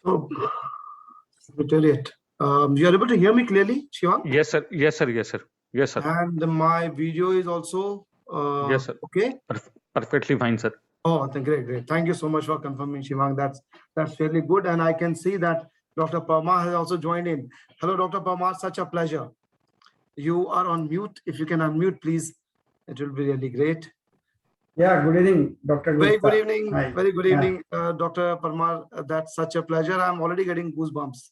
Oh, Secretariat. You are able to hear me clearly, Shivang? Yes, sir. Yes, sir. Yes, sir. Yes, sir. And my video is also Yes, sir. okay. Perfectly fine, sir. Oh, great. Thank you so much for confirming, Shivang. That's really good. And I can see that Dr. Parmar has also joined in. Hello, Dr. Parmar. Such a pleasure. You are on mute. If you can unmute, please, it will be really great. Yeah, good evening, Dr. Very Gupta. good evening. Hi. Very good Yeah. evening, Dr. Parmar. That's such a pleasure. I'm already getting goosebumps.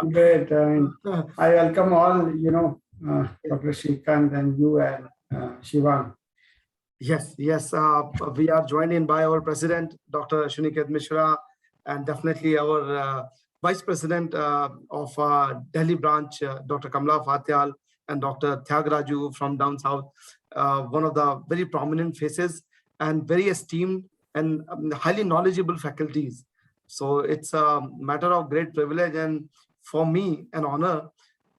Great. I welcome all, Dr. Shrikant and you and Shivang. Yes. We are joined in by our president, Dr. Shuniket Mishra, and definitely our vice president of Delhi branch, Dr. Kamla Fatyal, and Dr. Tyagraju from down south, one of the very prominent faces and very esteemed and highly knowledgeable faculties. So it's a matter of great privilege and for me an honor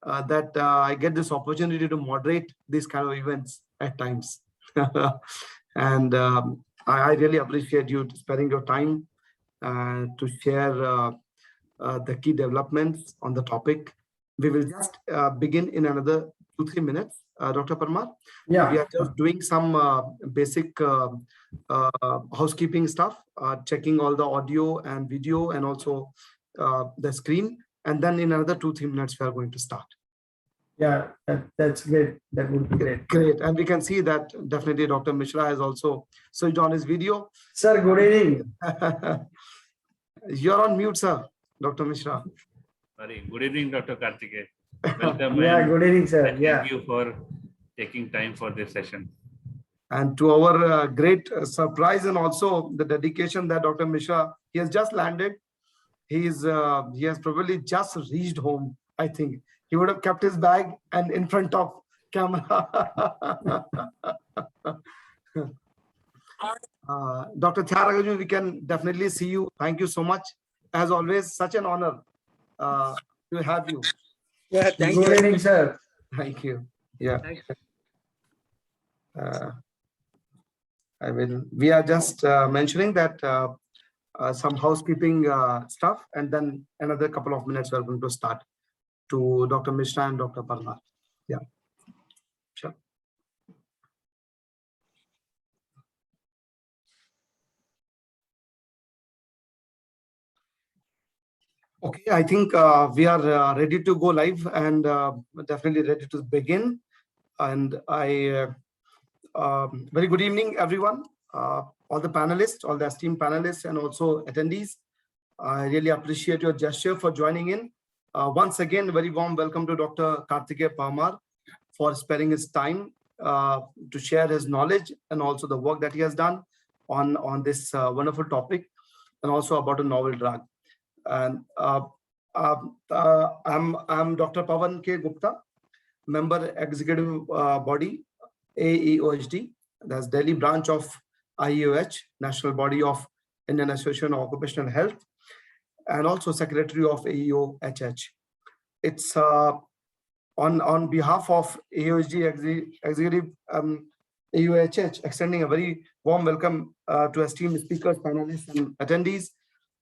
that I get this opportunity to moderate these kind of events at times. And I really appreciate you sparing your time to share the key developments on the topic. We will just begin in another 2-3 minutes, Dr. Parmar. Yeah. We are just doing some basic housekeeping stuff, checking all the audio and video and also the screen. And then in another 2-3 minutes, we are going to start. Yeah, that's great. That would be great. Great. And we can see that definitely Dr. Mishra has also switched on his video. Sir, good evening. You're on mute, sir, Dr. Mishra. Sorry. Good evening, Dr. Karthikeyan. Welcome. Yeah, and good evening, sir. Thank you for taking time for this session. And to our great surprise and also the dedication that Dr. Mishra, he has just landed. He has probably just reached home, I think. He would have kept his bag and in front of camera. Dr. Thyagarajan, we can definitely see you. Thank you so much. As always, such an honor to have you. Yeah, thank you. Good evening, sir. Thank you. Yeah. We are just mentioning that some housekeeping stuff, and then another couple of minutes we are going to start to Dr. Mishra and Dr. Parmar. Yeah, sure. Okay, I think we are ready to go live and definitely ready to begin. And very good evening, everyone, all the panelists, all the esteemed panelists, and also attendees. I really appreciate your gesture for joining in. Once again, very warm welcome to Dr. Karthikeyan Parmar for sparing his time to share his knowledge and also the work that he has done on this wonderful topic and also about a novel drug. And I'm Dr. Pavan K. Gupta, member executive body AEOHD, that's Delhi branch of IEOH, National Body of Indian Association of Occupational Health, and also secretary of AEOHH. It's on behalf of AEOHD executive AEOHH, extending a very warm welcome to esteemed speakers, panelists, and attendees,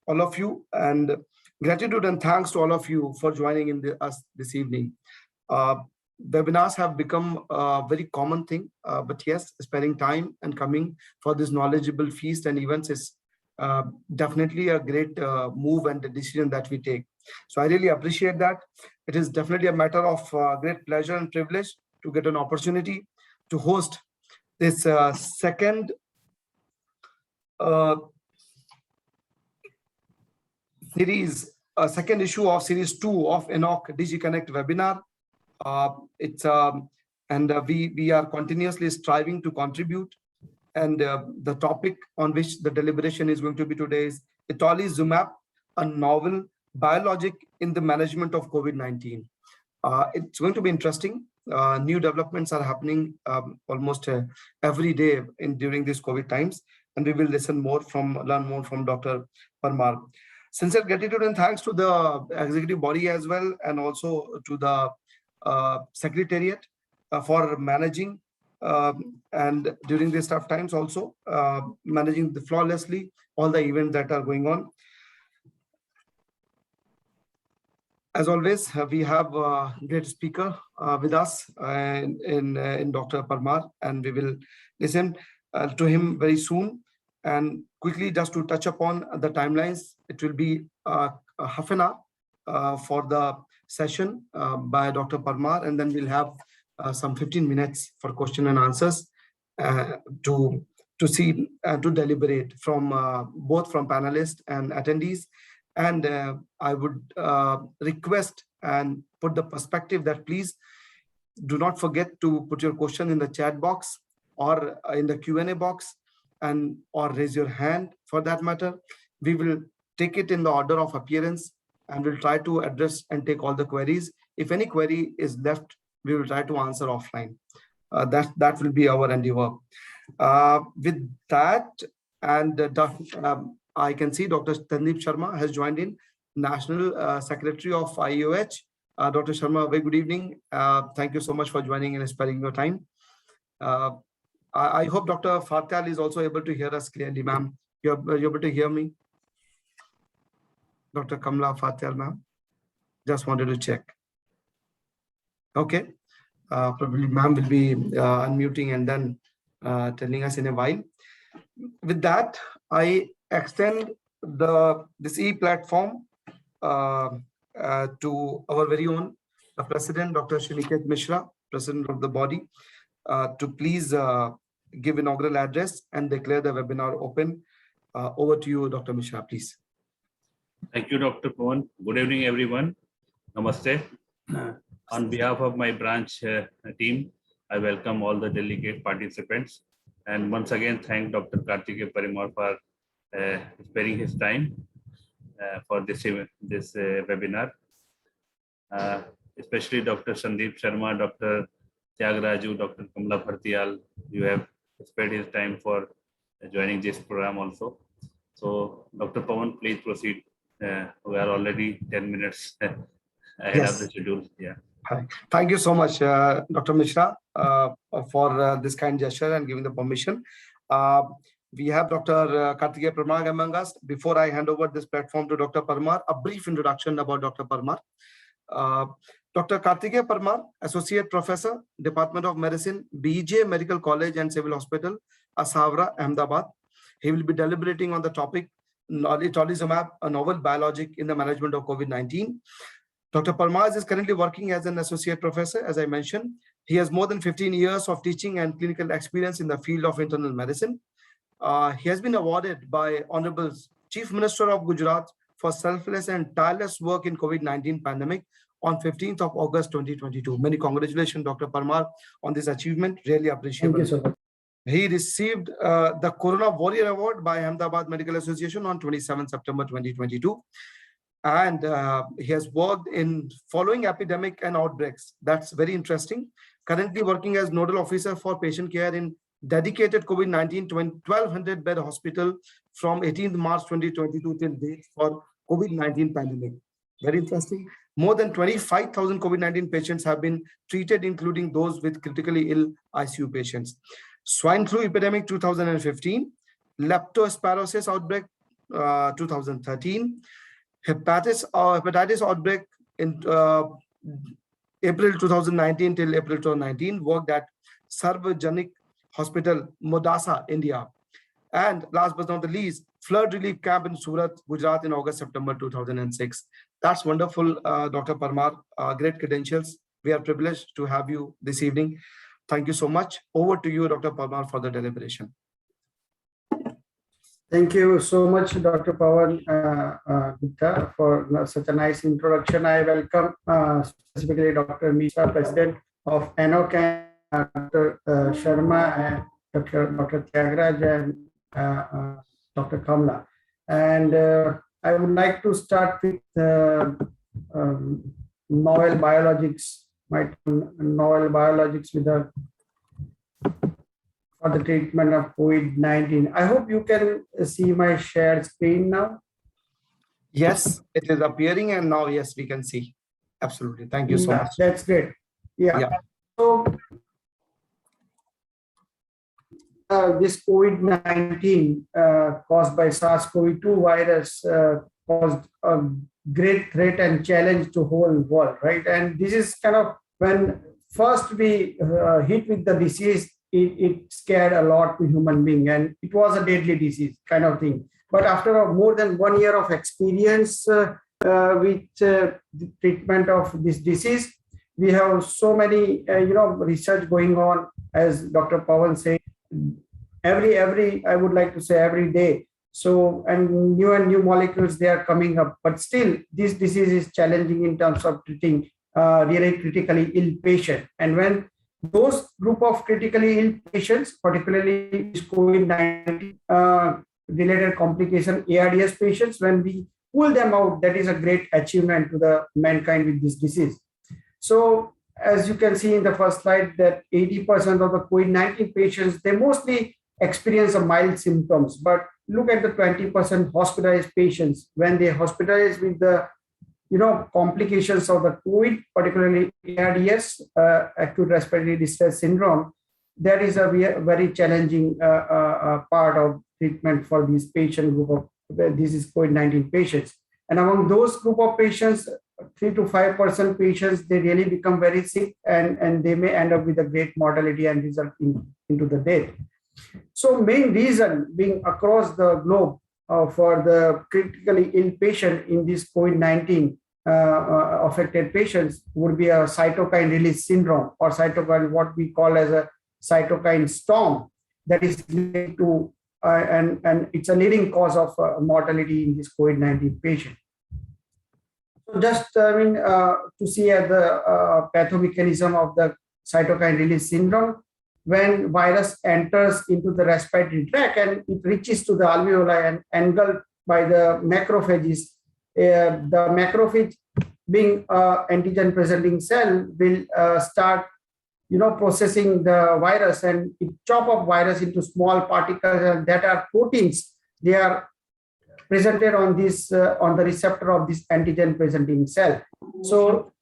all of you, and gratitude and thanks to all of you for joining in us this evening. Webinars have become a very common thing, but yes, sparing time and coming for this knowledgeable feast and events is definitely a great move and a decision that we take. So I really appreciate that. It is definitely a matter of great pleasure and privilege to get an opportunity to host this second series, second issue of series 2 of ENOC DigiConnect webinar. We are continuously striving to contribute, and the topic on which the deliberation is going to be today is Itolizumab, a novel biologic in the management of COVID-19. It's going to be interesting. New developments are happening almost every day during these COVID times, and we will learn more from Dr. Parmar. Sincere gratitude and thanks to the executive body as well, and also to the Secretariat for managing and during these tough times also managing flawlessly all the events that are going on. As always, we have a great speaker with us in Dr. Parmar, and we will listen to him very soon. And quickly, just to touch upon the timelines, it will be a half an hour for the session by Dr. Parmar, and then we'll have some 15 minutes for question and answers to deliberate from both from panelists and attendees. And I would request and put the perspective that please do not forget to put your question in the chat box or in the Q&A box, and or raise your hand for that matter. We will take it in the order of appearance and we'll try to address and take all the queries. If any query is left, we will try to answer offline. That will be our endeavor. With that, and I can see Dr. Sandeep Sharma has joined in, National Secretary of IOH. Dr. Sharma, very good evening. Thank you so much for joining and sparing your time. I hope Dr. Fatyal is also able to hear us clearly, ma'am. You're able to hear me? Dr. Kamla Fatyal, ma'am. Just wanted to check. Okay. Probably ma'am will be unmuting and then telling us in a while. With that, I extend this e-platform to our very own President, Dr. Shiniket Mishra, President of the body, to please give inaugural address and declare the webinar open. Over to you, Dr. Mishra, please. Thank you, Dr. Pawan. Good evening, everyone. Namaste. On behalf of my branch team, I welcome all the delegate participants. And once again, thank Dr. Kartikeya Parmar for sparing his time for this webinar. Especially Dr. Sandeep Sharma, Dr. Tyagaraja, Dr. Kamla Fatyal, you have spared his time for joining this program also. So, Dr. Pawan, please proceed. We are already 10 minutes ahead of the schedule. Yeah. Hi. Thank you so much, Dr. Mishra, for this kind gesture and giving the permission. We have Dr. Kartikeya Parmar among us. Before I hand over this platform to Dr. Parmar, a brief introduction about Dr. Parmar. Dr. Kartikeya Parmar, Associate Professor, Department of Medicine, BJ Medical College and Civil Hospital, Asavra, Ahmedabad. He will be deliberating on the topic Nolitolizumab, a novel biologic in the management of COVID-19. Dr. Parmar is currently working as an associate professor, as I mentioned. He has more than 15 years of teaching and clinical experience in the field of internal medicine. He has been awarded by Honorable Chief Minister of Gujarat for selfless and tireless work in COVID-19 pandemic on 15th of August 2022. Many congratulations, Dr. Parmar, on this achievement. Really appreciate it. Thank you so much. He received the Corona Warrior Award by Ahmedabad Medical Association on 27 September 2022. And he has worked in following epidemic and outbreaks. That's very interesting. Currently working as nodal officer for patient care in dedicated COVID-19 1200 bed hospital from 18th March 2022 till date for COVID-19 pandemic. Very interesting. More than 25,000 COVID-19 patients have been treated, including those with critically ill ICU patients. Swine flu epidemic 2015, leptospirosis outbreak 2013, hepatitis outbreak in April 2019 till April 2019, worked at Sarvajanik Hospital, Modasa, India. And last but not the least, flood relief camp in Surat, Gujarat in August, September 2006. That's wonderful, Dr. Parmar, great credentials. We are privileged to have you this evening. Thank you so much. Over to you, Dr. Parmar, for the deliberation. Thank you so much, Dr. Pawan Gupta, for such a nice introduction. I welcome specifically Dr. Mishra, President of NOCAN, Dr. Sharma, and Dr. Tyagaraja, and Dr. Kamla. And I would like to start with novel biologics, with for the treatment of COVID-19. I hope you can see my shared screen now. Yes, it is appearing, and now, yes, we can see. Absolutely. Thank you so much. That's great. Yeah. Yeah. So this COVID-19 caused by SARS-CoV-2 virus caused a great threat and challenge to whole world, right? And this is kind of when first we hit with the disease, it scared a lot to human being, and it was a deadly disease kind of thing. But after more than 1 year of experience with the treatment of this disease, we have so many research going on, as Dr. Pawan said, every I would like to say every day. So, and new molecules, they are coming up, but still this disease is challenging in terms of treating really critically ill patient. And when those group of critically ill patients, particularly COVID-19 related complication, ARDS patients, when we pull them out, that is a great achievement to the mankind with this disease. So as you can see in the first slide, that 80% of the COVID-19 patients, they mostly experience a mild symptoms, but look at the 20% hospitalized patients. When they hospitalized with the complications of the COVID, particularly ARDS, acute respiratory distress syndrome, that is a very challenging part of treatment for this patient group of, this is COVID-19 patients. And among those group of patients, 3 to 5% patients, they really become very sick, and they may end up with a great mortality and result into the death. So main reason being across the globe for the critically ill patient in this COVID-19 affected patients would be a cytokine release syndrome, or cytokine, what we call as a cytokine storm, that is linked to and it's a leading cause of mortality in this COVID-19 patient. So just to see the pathomechanism of the cytokine release syndrome, when virus enters into the respiratory tract and it reaches to the alveoli and engulfed by the macrophages, the macrophage being antigen presenting cell will start processing the virus, and it chop up virus into small particles that are proteins. They are presented on this on the receptor of this antigen presenting cell. So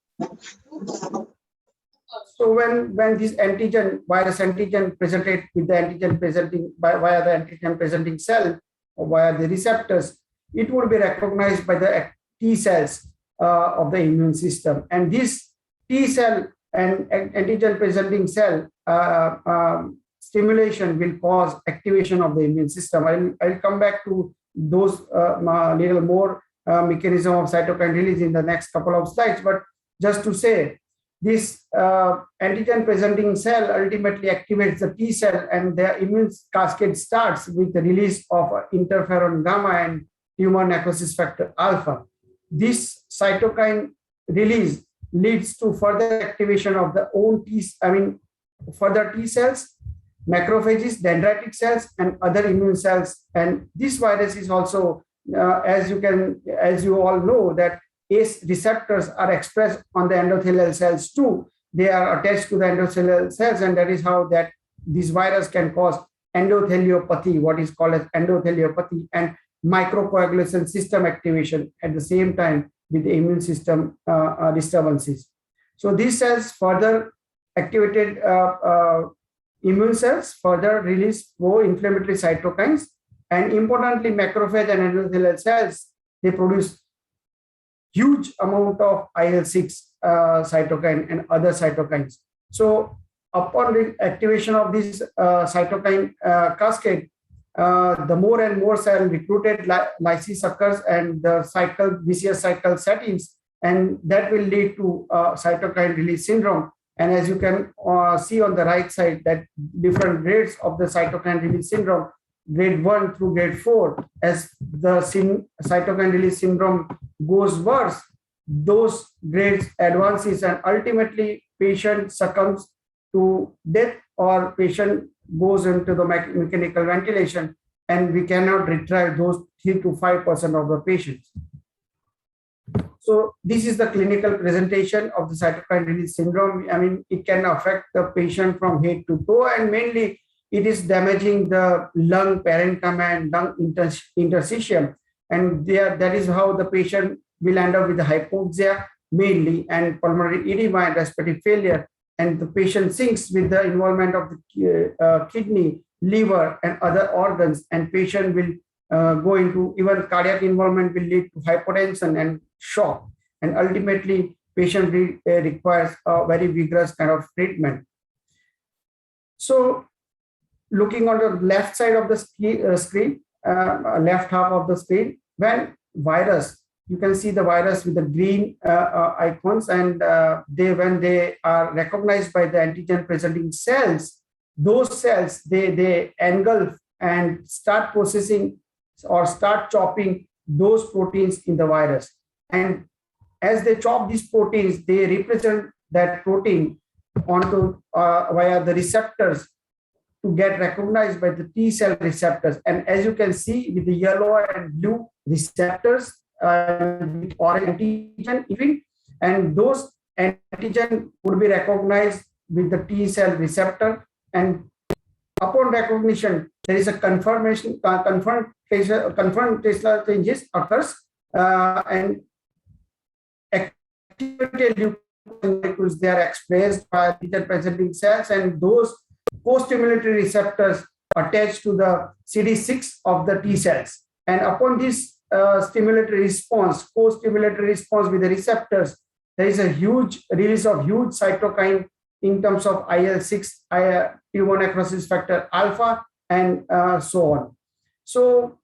when this virus antigen presented with the antigen presenting via the antigen presenting cell or via the receptors, it will be recognized by the T cells of the immune system. And this T cell and antigen presenting cell stimulation will cause activation of the immune system. I'll come back to those little more mechanism of cytokine release in the next couple of slides. But just to say, this antigen presenting cell ultimately activates the T cell, and the immune cascade starts with the release of interferon gamma and tumor necrosis factor alpha. This cytokine release leads to further activation of the own further T cells, macrophages, dendritic cells, and other immune cells. And this virus is also, as you all know, that ACE receptors are expressed on the endothelial cells too. They are attached to the endothelial cells, and that is how that this virus can cause endotheliopathy, what is called as endotheliopathy, and microcoagulation system activation at the same time with the immune system disturbances. So these cells further activated immune cells further release pro-inflammatory cytokines, and importantly, macrophage and endothelial cells, they produce huge amount of IL-6 cytokine and other cytokines. So upon the activation of this cytokine cascade, the more and more cell recruited lysis occurs, and the vicious cycle settings, and that will lead to cytokine release syndrome. And as you can see on the right side, that different grades of the cytokine release syndrome, grade 1 through grade 4, as the cytokine release syndrome goes worse, those grades advances, and ultimately patient succumbs to death, or patient goes into the mechanical ventilation, and we cannot retrieve those 3 to 5% of the patients. So this is the clinical presentation of the cytokine release syndrome. It can affect the patient from head to toe, and mainly it is damaging the lung parenchyma and lung interstitium. And that is how the patient will end up with the hypoxia mainly, and pulmonary edema and respiratory failure. and the patient sinks with the involvement of the kidney, liver, and other organs, and patient will go into even cardiac involvement will lead to hypotension and shock, and ultimately patient requires a very vigorous kind of treatment. So looking on the left side of the screen, left half of the screen, when virus, you can see the virus with the green icons, and when they are recognized by the antigen presenting cells, those cells, they engulf and start processing or start chopping those proteins in the virus. And as they chop these proteins, they represent that protein onto via the receptors to get recognized by the T cell receptors. And as you can see with the yellow and blue receptors, with orange antigen even, and those antigen would be recognized with the T cell receptor. And upon recognition, there is a confrontational changes occurs, and activated leukocytes, they are expressed by antigen presenting cells, and those co-stimulatory receptors attached to the CD6 of the T cells. And upon this stimulatory response, co-stimulatory response with the receptors, there is a huge release of huge cytokine in terms of IL-6, T1 necrosis factor alpha, and so on. So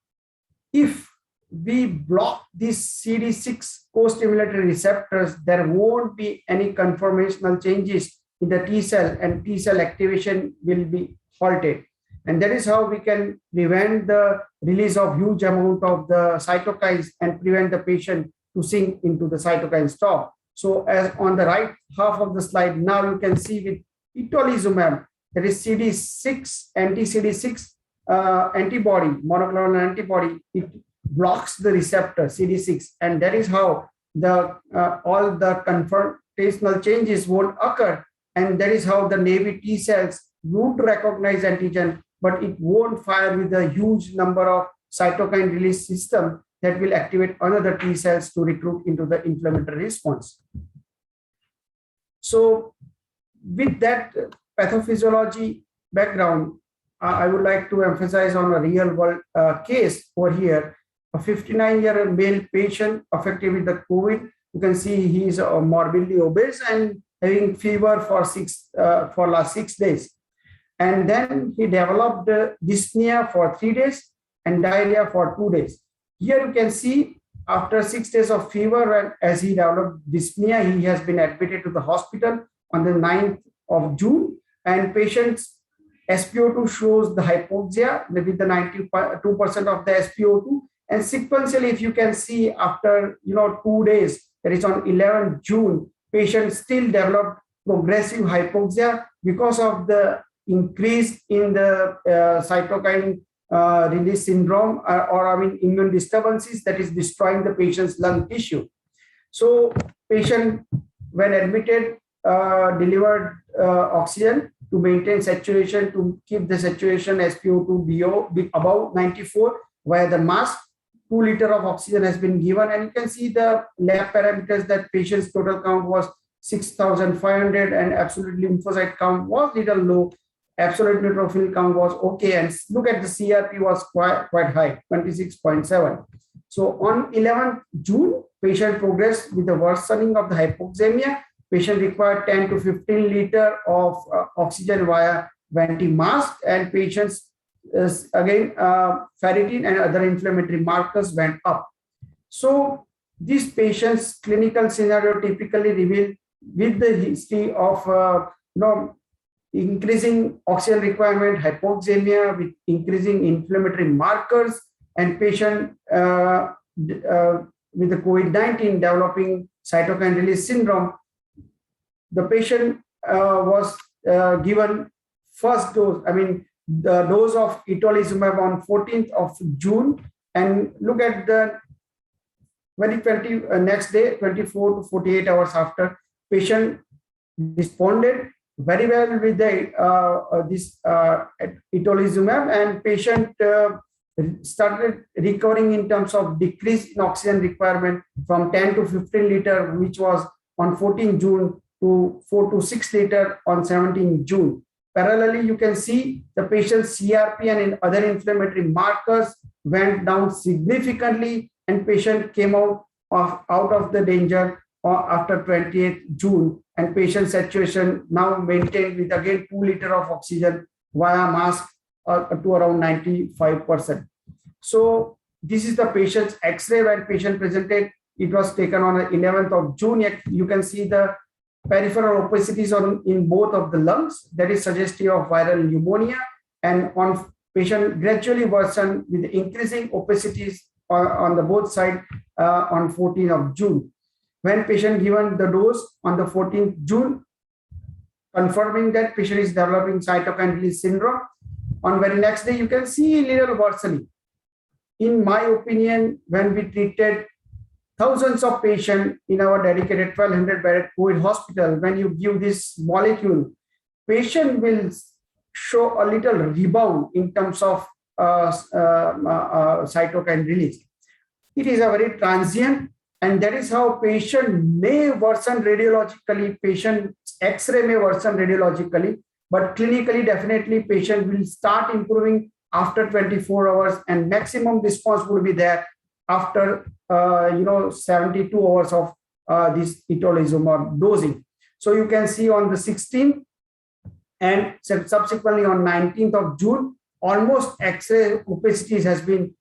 if we block these CD6 co-stimulatory receptors, there won't be any conformational changes in the T cell, and T cell activation will be halted. And that is how we can prevent the release of huge amount of the cytokines and prevent the patient to sink into the cytokine storm. So as on the right half of the slide, now you can see with itolizumab, that is CD6, anti-CD6 antibody, monoclonal antibody, it blocks the receptor CD6, and that is how the all the confrontational changes won't occur, and that is how the naive T cells would recognize antigen, but it won't fire with a huge number of cytokine release system that will activate another T cells to recruit into the inflammatory response. So with that pathophysiology background, I would like to emphasize on a real world case over here. A 59-year-old male patient affected with the COVID. You can see he is morbidly obese and having fever for last 6 days. And then he developed dyspnea for 3 days and diarrhea for 2 days. Here you can see after 6 days of fever, and as he developed dyspnea, he has been admitted to the hospital on the 9th of June. And patient's SpO2 shows the hypoxia with the 92% of the SpO2. And sequentially, if you can see after 2 days, that is on 11th June, patient still developed progressive hypoxia because of the increase in the cytokine release syndrome, immune disturbances that is destroying the patient's lung tissue. So patient, when admitted, delivered oxygen to maintain saturation, to keep the saturation SpO2 above 94 via the mask. 2 liters of oxygen has been given, and you can see the lab parameters that patient's total count was 6,500 and absolute lymphocyte count was little low. Absolute neutrophil count was okay, and look at the CRP was quite high, 26.7. So on 11th June, patient progressed with the worsening of the hypoxemia. Patient required 10 to 15 liters of oxygen via venti mask, and patients again ferritin and other inflammatory markers went up. So these patients' clinical scenario typically reveal with the history of increasing oxygen requirement, hypoxemia with increasing inflammatory markers, and patient with the COVID-19 developing cytokine release syndrome. The patient was given first dose, the dose of itolizumab on 14th of June, and look at the 2020 next day, 24 to 48 hours after, patient responded very well with the itolizumab, and patient started recovering in terms of decrease in oxygen requirement from 10 to 15 liters, which was on 14 June to 4 to 6 liter on 17 June. Parallelly, you can see the patient's CRP and other inflammatory markers went down significantly, and patient came out of the danger after 28th June, and patient saturation now maintained with again 2 liter of oxygen via mask to around 95%. So this is the patient's X-ray when patient presented. It was taken on the 11th of June. Yet you can see the peripheral opacities in both of the lungs. That is suggestive of viral pneumonia, and on patient gradually worsened with increasing opacities on the both sides on 14th of June. When patient given the dose on the 14th June, confirming that patient is developing cytokine release syndrome, on very next day, you can see little worsening. In my opinion, when we treated thousands of patients in our dedicated 1200-bedded COVID hospital, when you give this molecule, patient will show a little rebound in terms of cytokine release. It is a very transient, and that is how patient may worsen radiologically. Patient X-ray may worsen radiologically, but clinically, definitely patient will start improving after 24 hours, and maximum response will be there after 72 hours of this itolizumab dosing. So you can see on the 16th and subsequently on 19th of June, almost X-ray opacities has been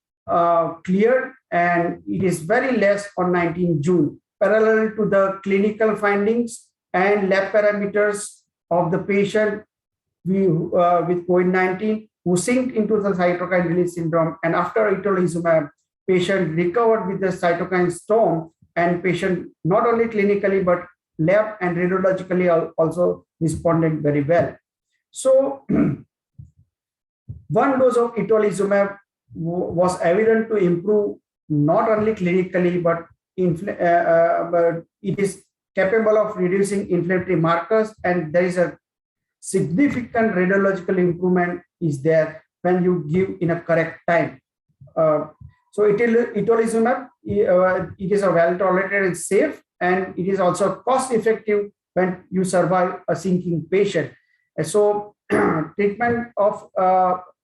cleared, and it is very less on 19th June. Parallel to the clinical findings and lab parameters of the patient with COVID-19 who synced into the cytokine release syndrome, and after itolizumab, patient recovered with the cytokine storm, and patient not only clinically but lab and radiologically also responded very well. So one dose of itolizumab was evident to improve not only clinically but it is capable of reducing inflammatory markers, and there is a significant radiological improvement is there when you give in a correct time. So itolizumab, it is a well-tolerated and safe, and it is also cost-effective when you survive a sinking patient. And so treatment of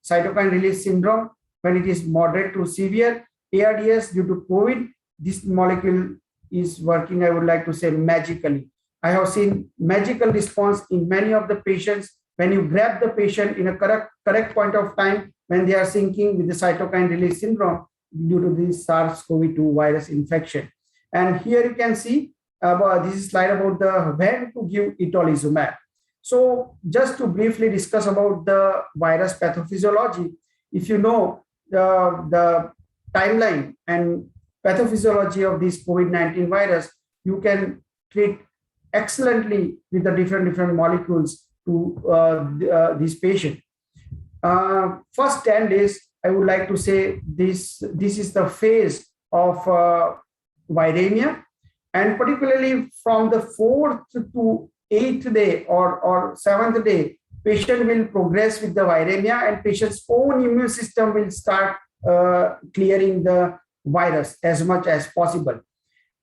cytokine release syndrome, when it is moderate to severe ARDS due to COVID, this molecule is working, I would like to say, magically. I have seen magical response in many of the patients when you grab the patient in a correct point of time when they are sinking with the cytokine release syndrome due to the SARS-CoV-2 virus infection. And here you can see this is slide about the when to give itolizumab. So just to briefly discuss about the virus pathophysiology, if you know the timeline and pathophysiology of this COVID-19 virus, you can treat excellently with the different molecules to this patient. First 10 days, I would like to say this is the phase of viremia, and particularly from the 4th to 8th day or 7th day, patient will progress with the viremia, and patient's own immune system will start clearing the virus as much as possible.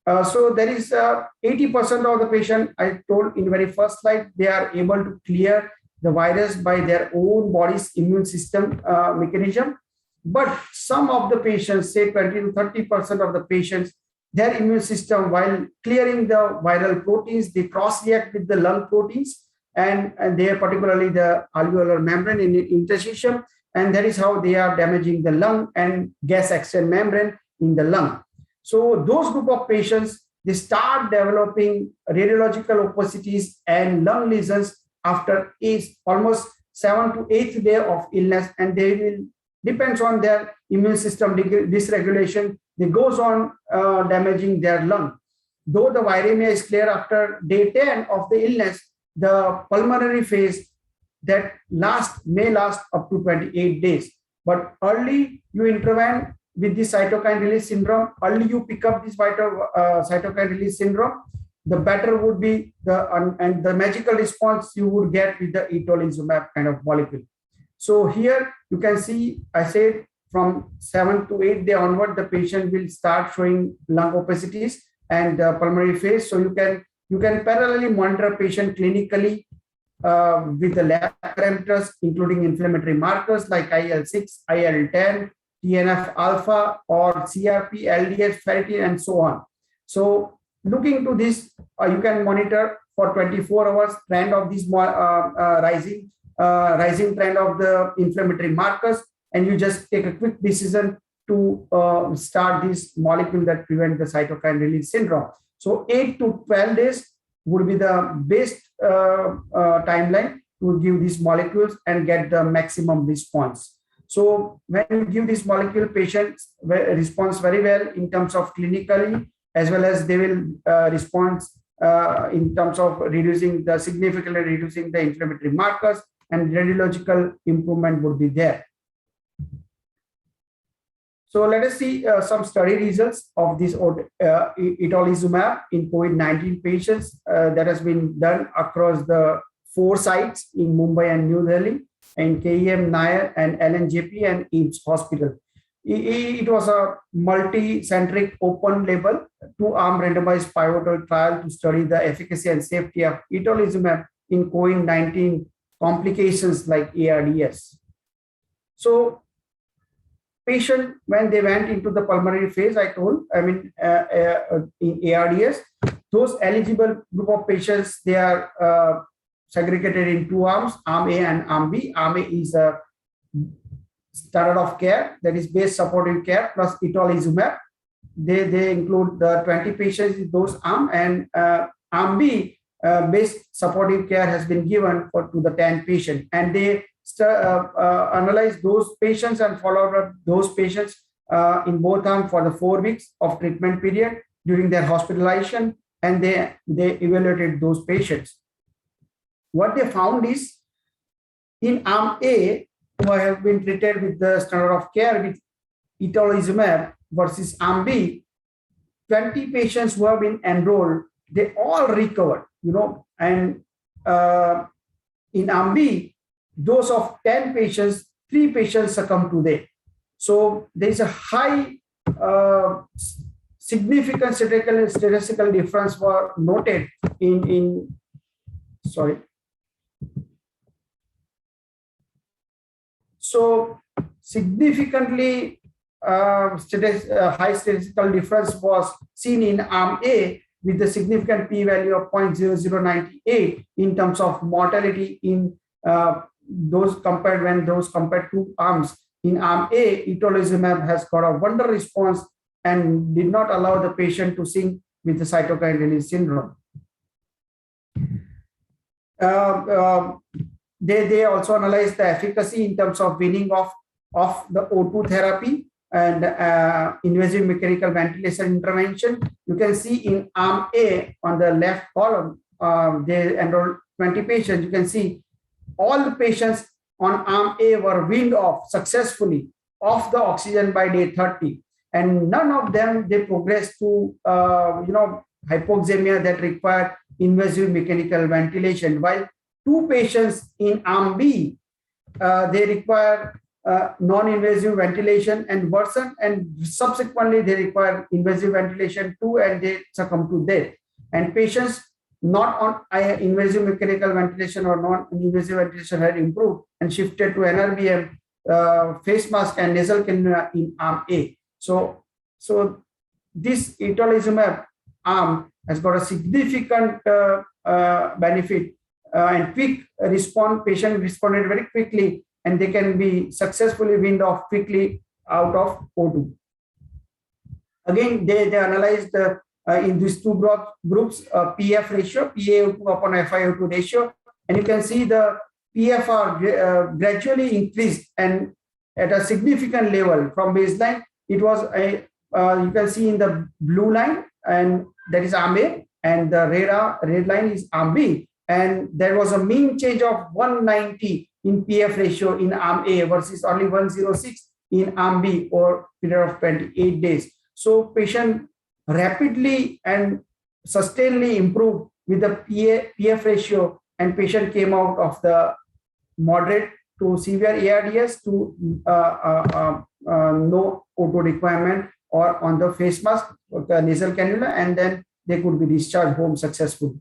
So there is 80% of the patient, I told in the very first slide, they are able to clear the virus by their own body's immune system mechanism. But some of the patients, say 20 to 30% of the patients, their immune system, while clearing the viral proteins, they cross-react with the lung proteins, and they are particularly the alveolar membrane in the interstitium, and that is how they are damaging the lung and gas exchange membrane in the lung. So those group of patients, they start developing radiological opacities and lung lesions after almost 7th to 8th day of illness, and they will depends on their immune system dysregulation. They goes on damaging their lung. Though the viremia is clear after day 10 of the illness, the pulmonary phase that may last up to 28 days. But early you intervene with the cytokine release syndrome, early you pick up this cytokine release syndrome, the better would be and the magical response you would get with the itolizumab kind of molecule. So here you can see, I said from 7th to 8th day onward, the patient will start showing lung opacities and pulmonary phase. So you can You can parallelly monitor a patient clinically with the lab parameters, including inflammatory markers like IL-6, IL-10, TNF alpha, or CRP, LDH, ferritin, and so on. So looking to this, you can monitor for 24 hours trend of this rising trend of the inflammatory markers, and you just take a quick decision to start this molecule that prevent the cytokine release syndrome. So 8 to 12 days would be the best timeline to give these molecules and get the maximum response. So when you give this molecule, patients responds very well in terms of clinically, as well as they will respond in terms of significantly reducing the inflammatory markers, and radiological improvement would be there. So let us see some study results of this itolizumab in COVID-19 patients that has been done across the 4 sites in Mumbai and New Delhi, and KEM, Nair, and LNJP and AIIMS Hospital. It was a multi-centric open label 2-arm randomized pivotal trial to study the efficacy and safety of itolizumab in COVID-19 complications like ARDS. So patient, when they went into the pulmonary phase, in ARDS, those eligible group of patients, they are segregated in 2 arms, arm A and arm B. Arm A is a standard of care, that is base supportive care plus itolizumab. They include the 20 patients in those arms, and arm B, base supportive care has been given to the 10 patients, and they analyze those patients and follow up those patients in both arms for the 4 weeks of treatment period during their hospitalization, and they evaluated those patients. What they found is, in arm A, who have been treated with the standard of care with itolizumab versus arm B, 20 patients who have been enrolled, they all recovered, and in arm B, those of 10 patients, 3 patients succumbed to death. So there is a high significant statistical difference were noted So significantly high statistical difference was seen in arm A with the significant p-value of 0.0098 in terms of mortality in those compared to arms. In arm A, itolizumab has got a wonder response and did not allow the patient to sink with the cytokine release syndrome. They also analyzed the efficacy in terms of weaning off the O2 therapy and invasive mechanical ventilation intervention. You can see in arm A on the left column, they enrolled 20 patients. You can see all the patients on arm A were weaned off successfully off the oxygen by day 30, and none of them they progressed to hypoxemia that required invasive mechanical ventilation, while 2 patients in arm B, they require non-invasive ventilation and worsen, and subsequently they require invasive ventilation too, and they succumb to death. And patients not on invasive mechanical ventilation or non-invasive ventilation had improved and shifted to NRBM, face mask and nasal cannula in arm A. So this itolizumab arm has got a significant benefit and quick response. Patient responded very quickly, and they can be successfully weaned off quickly out of O2. Again, they analyzed in these 2 groups PF ratio, PaO2 upon FiO2 ratio, and you can see the PFR gradually increased and at a significant level from baseline. It was you can see in the blue line, and that is arm A, and the red line is arm B. And there was a mean change of 190 in PF ratio in arm A versus only 106 in arm B over period of 28 days. So patient rapidly and sustainably improved with the PF ratio, and patient came out of the moderate to severe ARDS to no O2 requirement or on the face mask, the nasal cannula, and then they could be discharged home successfully.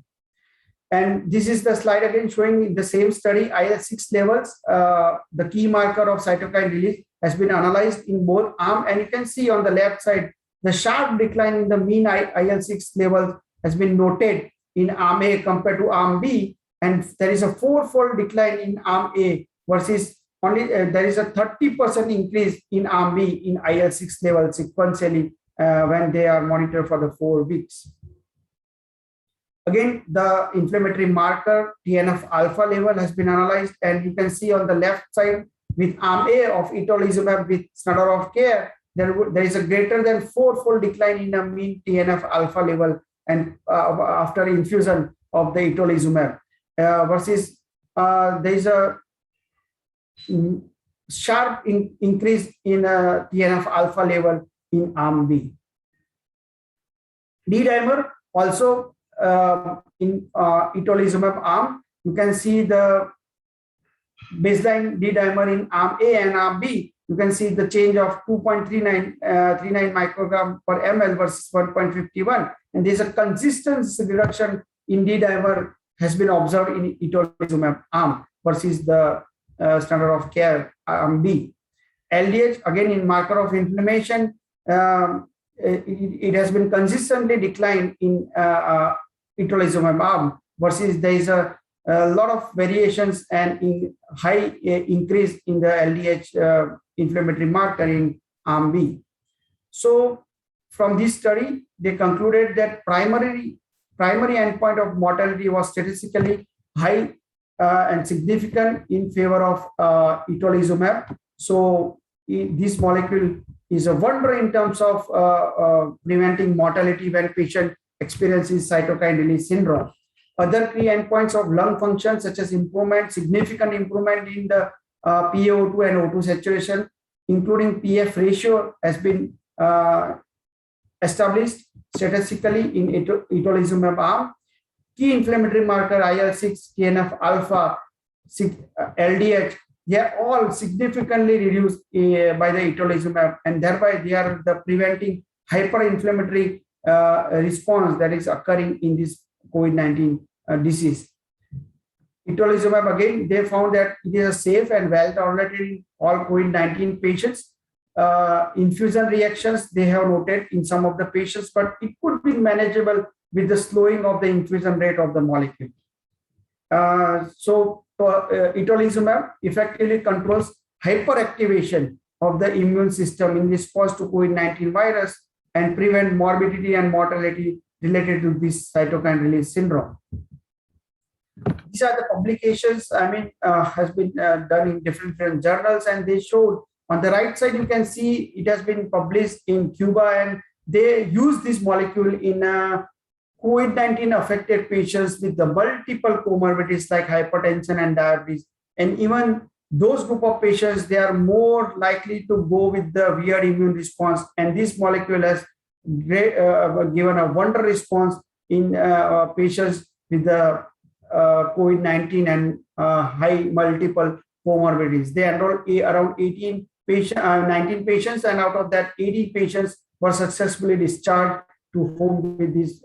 And this is the slide again showing in the same study IL-6 levels. The key marker of cytokine release has been analyzed in both arms, and you can see on the left side the sharp decline in the mean IL-6 levels has been noted in arm A compared to arm B, and there is a 4-fold decline in arm A versus only there is a 30% increase in arm B in IL-6 level sequentially when they are monitored for the 4 weeks. Again, the inflammatory marker TNF alpha level has been analyzed, and you can see on the left side with arm A of itolizumab with standard of care, there is a greater than 4-fold decline in the mean TNF alpha level and after infusion of the itolizumab versus there is a sharp increase in TNF alpha level in arm B. D-dimer also in itolizumab arm, you can see the baseline D-dimer in arm A and arm B. You can see the change of 2.39 microgram per ml versus 1.51, and there's a consistent reduction in D-dimer has been observed in itolizumab arm versus the standard of care arm B. LDH again in marker of inflammation, it has been consistently declined in itolizumab arm versus there is a lot of variations and in high increase in the LDH inflammatory marker in arm B. So from this study, they concluded that primary endpoint of mortality was statistically high and significant in favor of itolizumab. So this molecule is a wonder in terms of preventing mortality when patient experiences cytokine release syndrome. Other key endpoints of lung function, such as significant improvement in the PaO2 and O2 saturation, including PF ratio, has been established statistically in itolizumab arm. Key inflammatory marker IL-6, TNF alpha, LDH, they are all significantly reduced by the itolizumab, and thereby they are the preventing hyperinflammatory response that is occurring in this COVID-19 disease. Itolizumab, again, they found that it is a safe and well tolerated in all COVID-19 patients. Infusion reactions they have noted in some of the patients, but it could be manageable with the slowing of the infusion rate of the molecule. Itolizumab effectively controls hyperactivation of the immune system in response to COVID-19 virus and prevent morbidity and mortality related to this cytokine release syndrome. These are the publications, has been done in different journals, and they showed on the right side, you can see it has been published in Cuba, and they use this molecule in COVID-19 affected patients with the multiple comorbidities like hypertension and diabetes. And even those group of patients, they are more likely to go with the weird immune response. And this molecule has given a wonder response in patients with the COVID-19 and high multiple comorbidities. They enrolled around 19 patients, and out of that, 80 patients were successfully discharged to home with this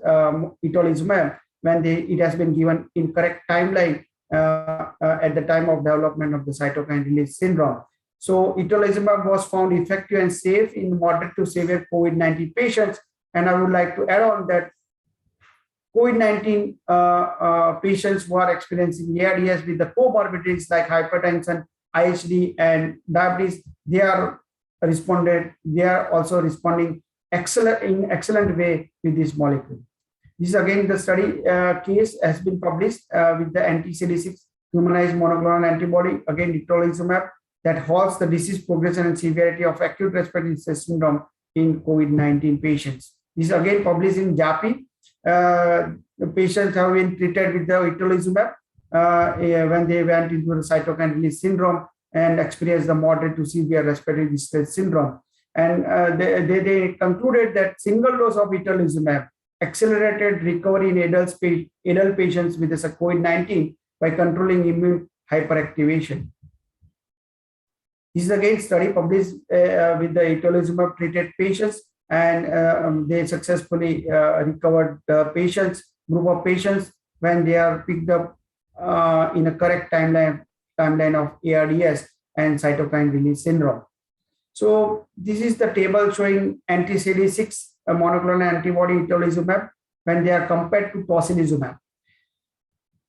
itolizumab when it has been given in correct timeline at the time of development of the cytokine release syndrome. So itolizumab was found effective and safe in moderate to severe COVID-19 patients. And I would like to add on that COVID-19 patients who are experiencing ARDS with the comorbidities like hypertension, IHD, and diabetes, they are also responding in excellent way with this molecule. This again, the study case has been published with the anti-CD6 humanized monoclonal antibody, again itolizumab, that halts the disease progression and severity of acute respiratory distress syndrome in COVID-19 patients. This is again published in JAPI. The patients have been treated with the itolizumab when they went into the cytokine release syndrome and experienced the moderate to severe respiratory distress syndrome. And they concluded that single dose of itolizumab accelerated recovery in adult patients with COVID-19 by controlling immune hyperactivation. This is again study published with the itolizumab treated patients and they successfully recovered the group of patients when they are picked up in a correct timeline of ARDS and cytokine release syndrome. So this is the table showing anti-CD6 monoclonal antibody itolizumab when they are compared to tocilizumab.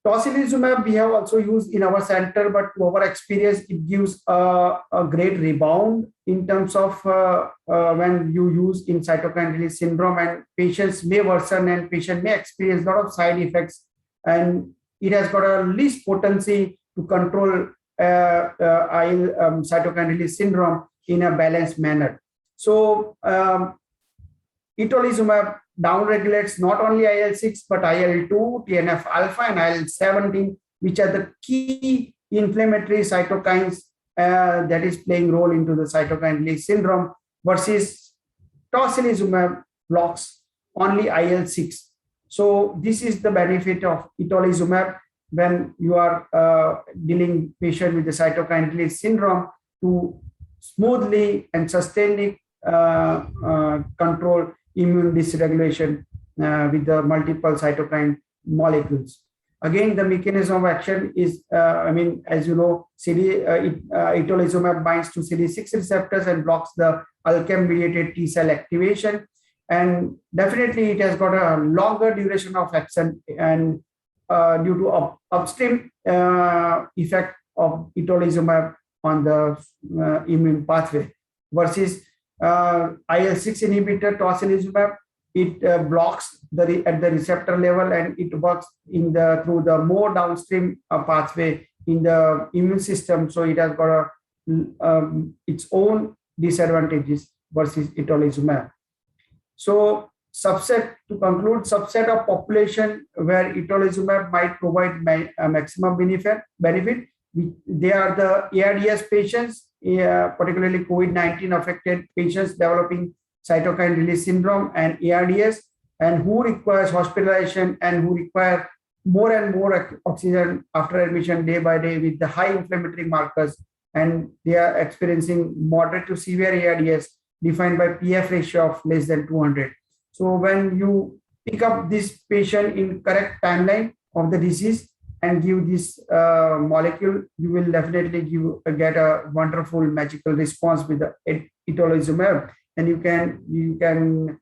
Tocilizumab we have also used in our center, but to our experience, it gives a great rebound in terms of when you use in cytokine release syndrome, and patients may worsen and patient may experience a lot of side effects, and it has got a least potency to control cytokine release syndrome in a balanced manner. So itolizumab downregulates not only IL-6 but IL-2, TNF-alpha, and IL-17, which are the key inflammatory cytokines that is playing role into the cytokine release syndrome, versus tocilizumab blocks only IL-6. So this is the benefit of itolizumab when you are dealing patient with the cytokine release syndrome, to smoothly and sustainably control immune dysregulation with the multiple cytokine molecules. Again, the mechanism of action is, as you know, itolizumab binds to CD6 receptors and blocks the ALChem-mediated T cell activation. And definitely it has got a longer duration of action, and due to upstream effect of itolizumab on the immune pathway, versus IL-6 inhibitor tocilizumab, it blocks at the receptor level, and it works through the more downstream pathway in the immune system. So it has got its own disadvantages versus itolizumab. So to conclude, subset of population where itolizumab might provide maximum benefit. They are the ARDS patients, particularly COVID-19 affected patients developing cytokine release syndrome and ARDS, and who requires hospitalization and who require more and more oxygen after admission day by day with the high inflammatory markers, and they are experiencing moderate to severe ARDS defined by PF ratio of less than 200. So when you pick up this patient in correct timeline of the disease and give this molecule, you will definitely get a wonderful magical response with the itolizumab, and you can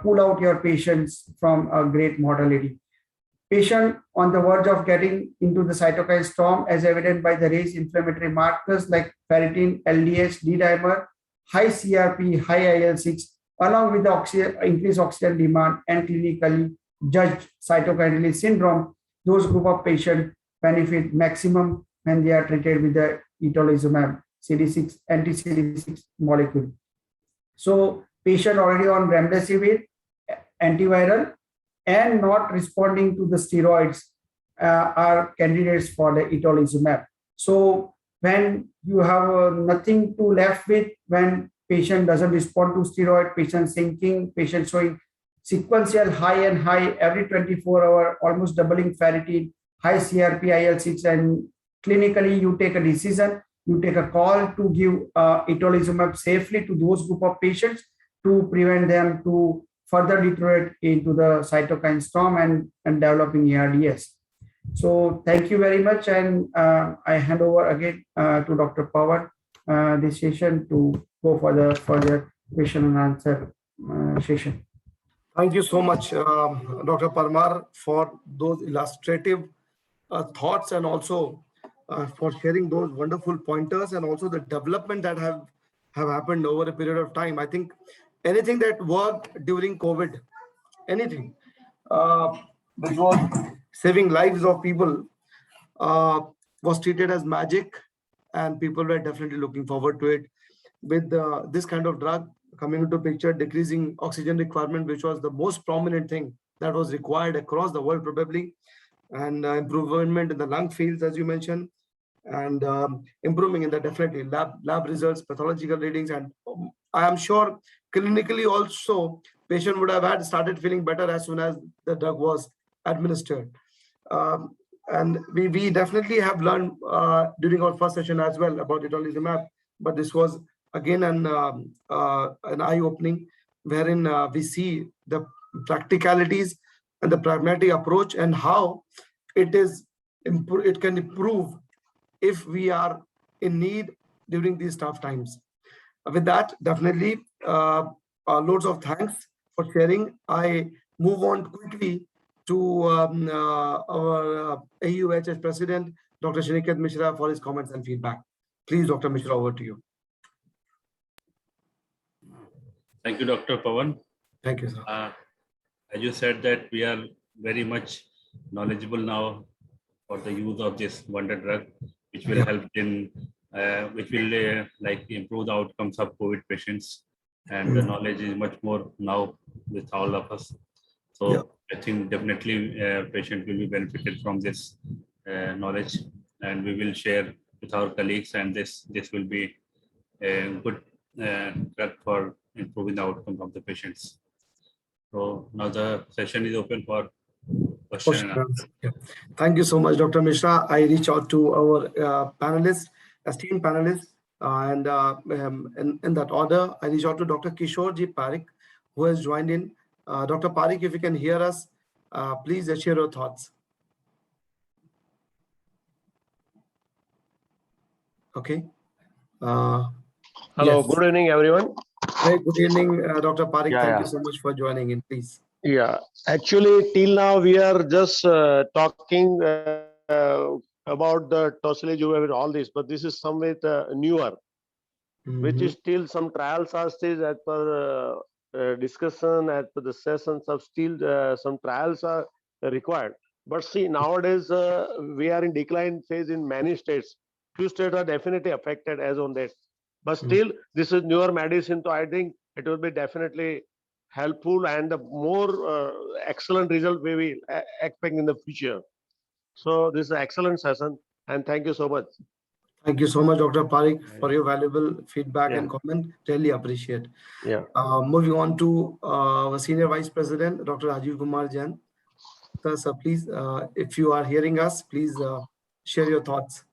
pull out your patients from a great mortality. Patient on the verge of getting into the cytokine storm, as evident by the raised inflammatory markers like ferritin, LDH, D-dimer, high CRP, high IL-6, along with the increased oxygen demand and clinically judged cytokine release syndrome. Those group of patients benefit maximum when they are treated with the itolizumab anti-CD6 molecule. So patient already on remdesivir, antiviral, and not responding to the steroids are candidates for the itolizumab. So when you have nothing to left with, when patient doesn't respond to steroid, patient sinking, patient showing sequential high and high every 24 hour, almost doubling ferritin, high CRP, IL-6, and clinically you take a decision, you take a call to give itolizumab safely to those group of patients to prevent them to further deteriorate into the cytokine storm and developing ARDS. So thank you very much, and I hand over again to Dr. Pawan this session to go for the further question and answer session. Thank you so much, Dr. Parmar, for those illustrative thoughts, and also for sharing those wonderful pointers, and also the development that have happened over a period of time. I think anything that worked during COVID, anything which was saving lives of people was treated as magic, and people were definitely looking forward to it. With this kind of drug coming into picture, decreasing oxygen requirement, which was the most prominent thing that was required across the world probably, and improvement in the lung fields, as you mentioned, and improving in the definitely lab results, pathological readings, and I am sure clinically also patient would have started feeling better as soon as the drug was administered. And we definitely have learned during our first session as well about itolizumab, but this was again an eye-opening wherein we see the practicalities and the pragmatic approach and how it can improve if we are in need during these tough times. With that, definitely loads of thanks for sharing. I move on quickly to our AUHS President, Dr. Shiniket Mishra, for his comments and feedback. Please, Dr. Mishra, over to you. Thank you, Dr. Pawan. Thank you, sir. As you said that we are very much knowledgeable now for the use of this wonder drug, which will help in, which will like improve the outcomes of COVID patients. And the knowledge is much more now with all of us. So I think definitely patient will be benefited from this knowledge, and we will share with our colleagues, and this will be a good drug for improving the outcome of the patients. So now the session is open for question and answer. Yeah. Thank you so much, Dr. Mishra. I reach out to our panelists, esteemed panelists, and in that order, I reach out to Dr. Kishore Ji Parikh, who has joined in. Dr. Parikh, if you can hear us, please share your thoughts. Okay. Hello, yes. good evening, everyone. Hey, good evening, Dr. Parikh. Yeah, Thank yeah. you so much for joining in, please. Yeah, actually, till now we are just talking about the tocilizumab and all this, but this is somewhat newer, which is still some trials are still as per discussion, as per the sessions of still some trials are required. But see, nowadays we are in decline phase in many states. Few states are definitely affected as on that. But still, this is newer medicine, so I think it will be definitely helpful and the more excellent result we will expect in the future. So this is an excellent session, and thank you so much. Thank you so much, Dr. Parikh, for your valuable feedback Yeah. and comment. Really appreciate. Yeah. Moving on to our Senior Vice President, Dr. Rajiv Kumar Jain. Sir, please, if you are hearing us, please share your thoughts.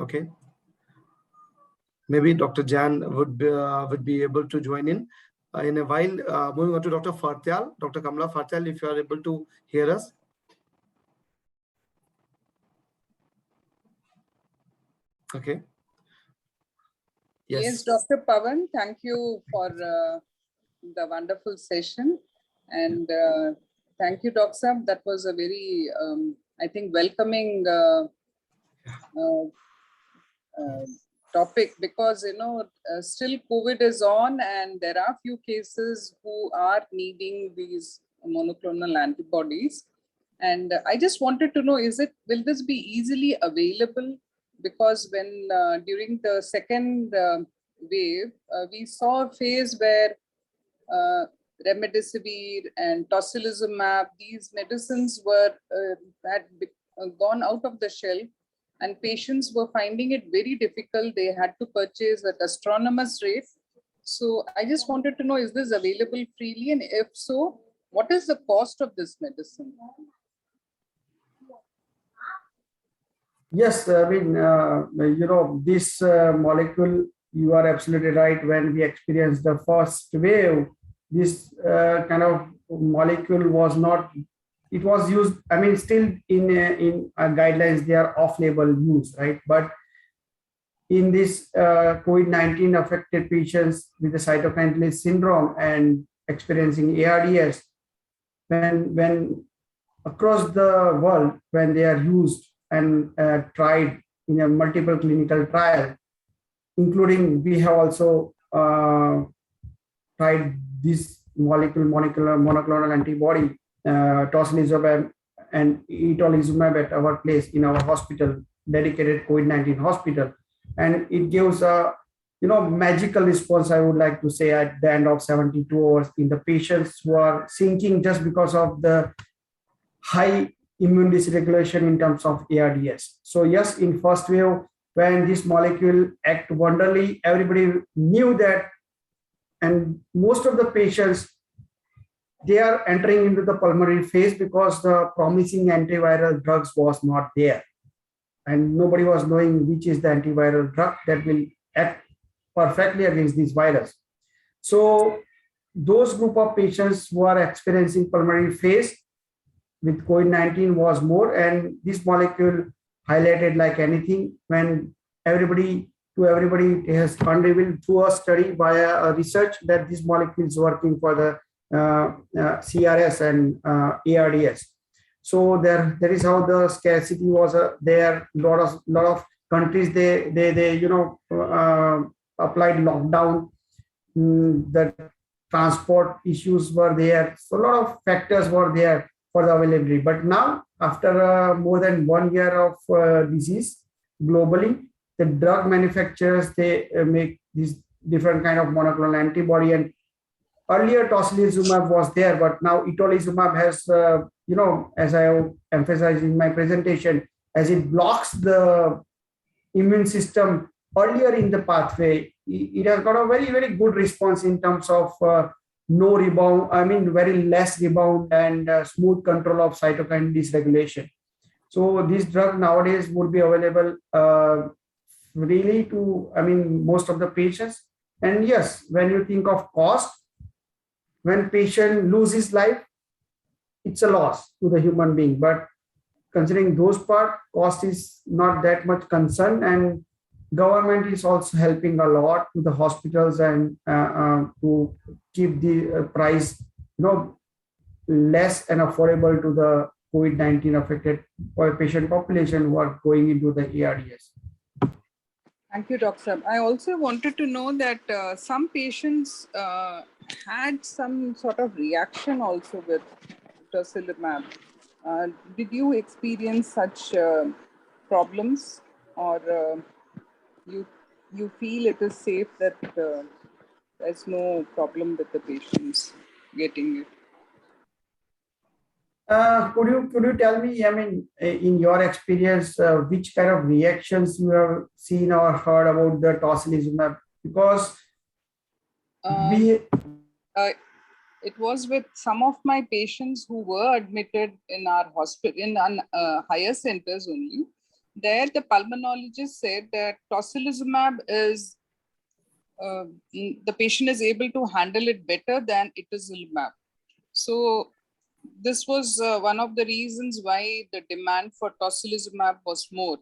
Okay. Maybe Dr. Jain would be able to join in a while. Moving on to Dr. Fartyal, Dr. Kamla Fartyal, if you are able to hear us. Okay. Yes, Dr. Pawan, thank you for the wonderful session. And thank you, Dr. Sab. That was a very, I think, welcoming topic, because, you know, still COVID is on and there are few cases who are needing these monoclonal antibodies. And I just wanted to know, will this be easily available? Because when during the second wave, we saw a phase where remdesivir and tocilizumab, these medicines were had gone out of the shelf, and patients were finding it very difficult. They had to purchase at astronomous rate. So I just wanted to know, is this available freely? And if so, what is the cost of this medicine? Yes, I mean, you know, this molecule, you are absolutely right. When we experienced the first wave, this kind of molecule was not, it was used, I mean, still in guidelines, they are off-label use, right? But in this COVID-19 affected patients with the cytokine release syndrome and experiencing ARDS, when across the world, when they are used and tried in a multiple clinical trial, including we have also tried this monoclonal antibody, tocilizumab and itolizumab at our place in our hospital, dedicated COVID-19 hospital. And it gives a, you know, magical response, I would like to say, at the end of 72 hours in the patients who are sinking just because of the high immune dysregulation in terms of ARDS. So yes, in first wave, when this molecule act wonderfully, everybody knew that, and most of the patients, they are entering into the pulmonary phase because the promising antiviral drugs was not there. And nobody was knowing which is the antiviral drug that will act perfectly against this virus. So those group of patients who are experiencing pulmonary phase with COVID-19 was more, and this molecule highlighted like anything when everybody it has unrevealed through a study via a research that this molecule is working for the CRS and ARDS. So there is how the scarcity was there. Lot of countries they applied lockdown. The transport issues were there. So a lot of factors were there for the availability. But now, after more than 1 year of disease globally, the drug manufacturers they make these different kind of monoclonal antibody. And earlier tocilizumab was there, but now itolizumab has, as I emphasized in my presentation, as it blocks the immune system earlier in the pathway, it has got a very, very good response in terms of no rebound, very less rebound and smooth control of cytokine dysregulation. So this drug nowadays would be available really to, most of the patients. And yes, when you think of cost, when patient loses life, it's a loss to the human being. But considering those part, cost is not that much concern, and government is also helping a lot to the hospitals and to keep the price, less and affordable to the COVID-19 affected patient population who are going into the ARDS. Thank you, Dr. Sab. I also wanted to know that some patients had some sort of reaction also with tocilizumab. Did you experience such problems, or you feel it is safe that there's no problem with the patients getting it? Could you tell me, in your experience, which kind of reactions you have seen or heard about the tocilizumab? Because it was with some of my patients who were admitted in our hospital, in higher centers only. There, the pulmonologist said that tocilizumab is, the patient is able to handle it better than itolizumab. So this was one of the reasons why the demand for tocilizumab was more,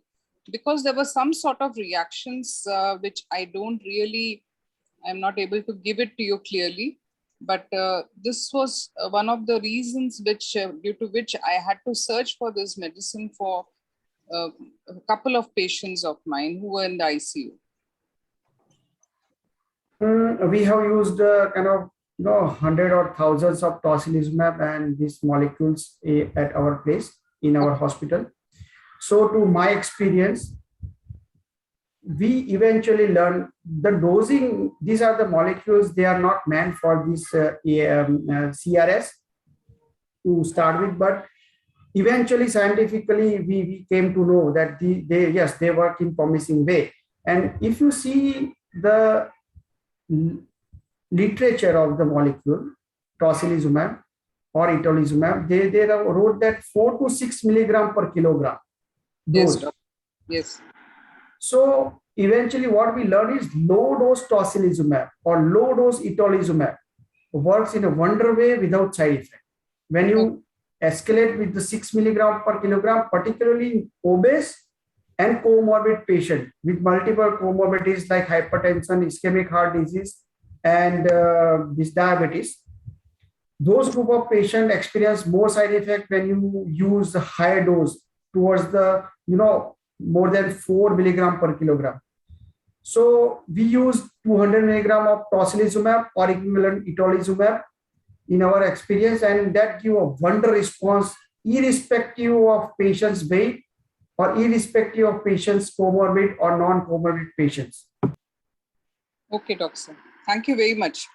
because there were some sort of reactions which I'm not able to give it to you clearly. But this was one of the reasons which, due to which I had to search for this medicine for a couple of patients of mine who were in the ICU. We have used kind of 100 or thousands of tocilizumab and these molecules at our place in our hospital. So to my experience, we eventually learn the dosing. These are the molecules, they are not meant for this CRS to start with, but eventually scientifically we came to know that they work in promising way. And if you see the literature of the molecule tocilizumab or itolizumab, they wrote that 4 to 6 milligram per kilogram dose. Yes. So eventually what we learn is low dose tocilizumab or low dose itolizumab works in a wonder way without side effect. When you escalate with the 6 milligram per kilogram, particularly in obese and comorbid patient with multiple comorbidities like hypertension, ischemic heart disease, and this diabetes, those group of patients experience more side effect when you use the higher dose towards the more than 4 milligram per kilogram. So we use 200 milligram of tocilizumab or equivalent itolizumab in our experience, and that give a wonder response irrespective of patient's weight or irrespective of patient's comorbid or non-comorbid patients. Okay, doctor. Thank you very much.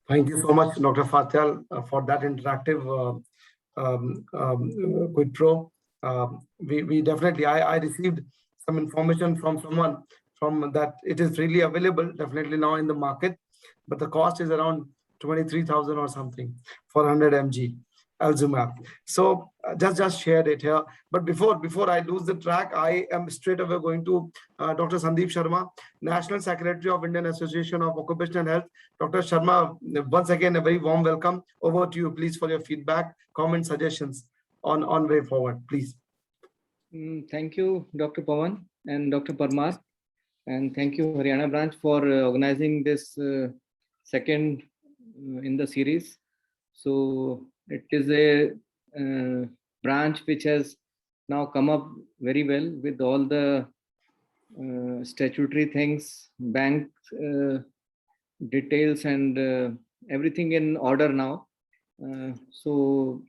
Thank you so much, Dr. Fartyal, for that interactive quid pro. We definitely, I received some information from someone from that it is really available, definitely now in the market, but the cost is around 23,000 or something for 100 mg. Alzumab. So just shared it here. But before I lose the track, I am straight away going to Dr. Sandeep Sharma, National Secretary of Indian Association of Occupational Health. Dr. Sharma, once again, a very warm welcome. Over to you, please, for your feedback, comments, suggestions on way forward, please. Thank you, Dr. Pawan and Dr. Parmar. And thank you, Haryana branch, for organizing this second in the series. So it is a branch which has now come up very well with all the statutory things, bank details, and everything in order now. So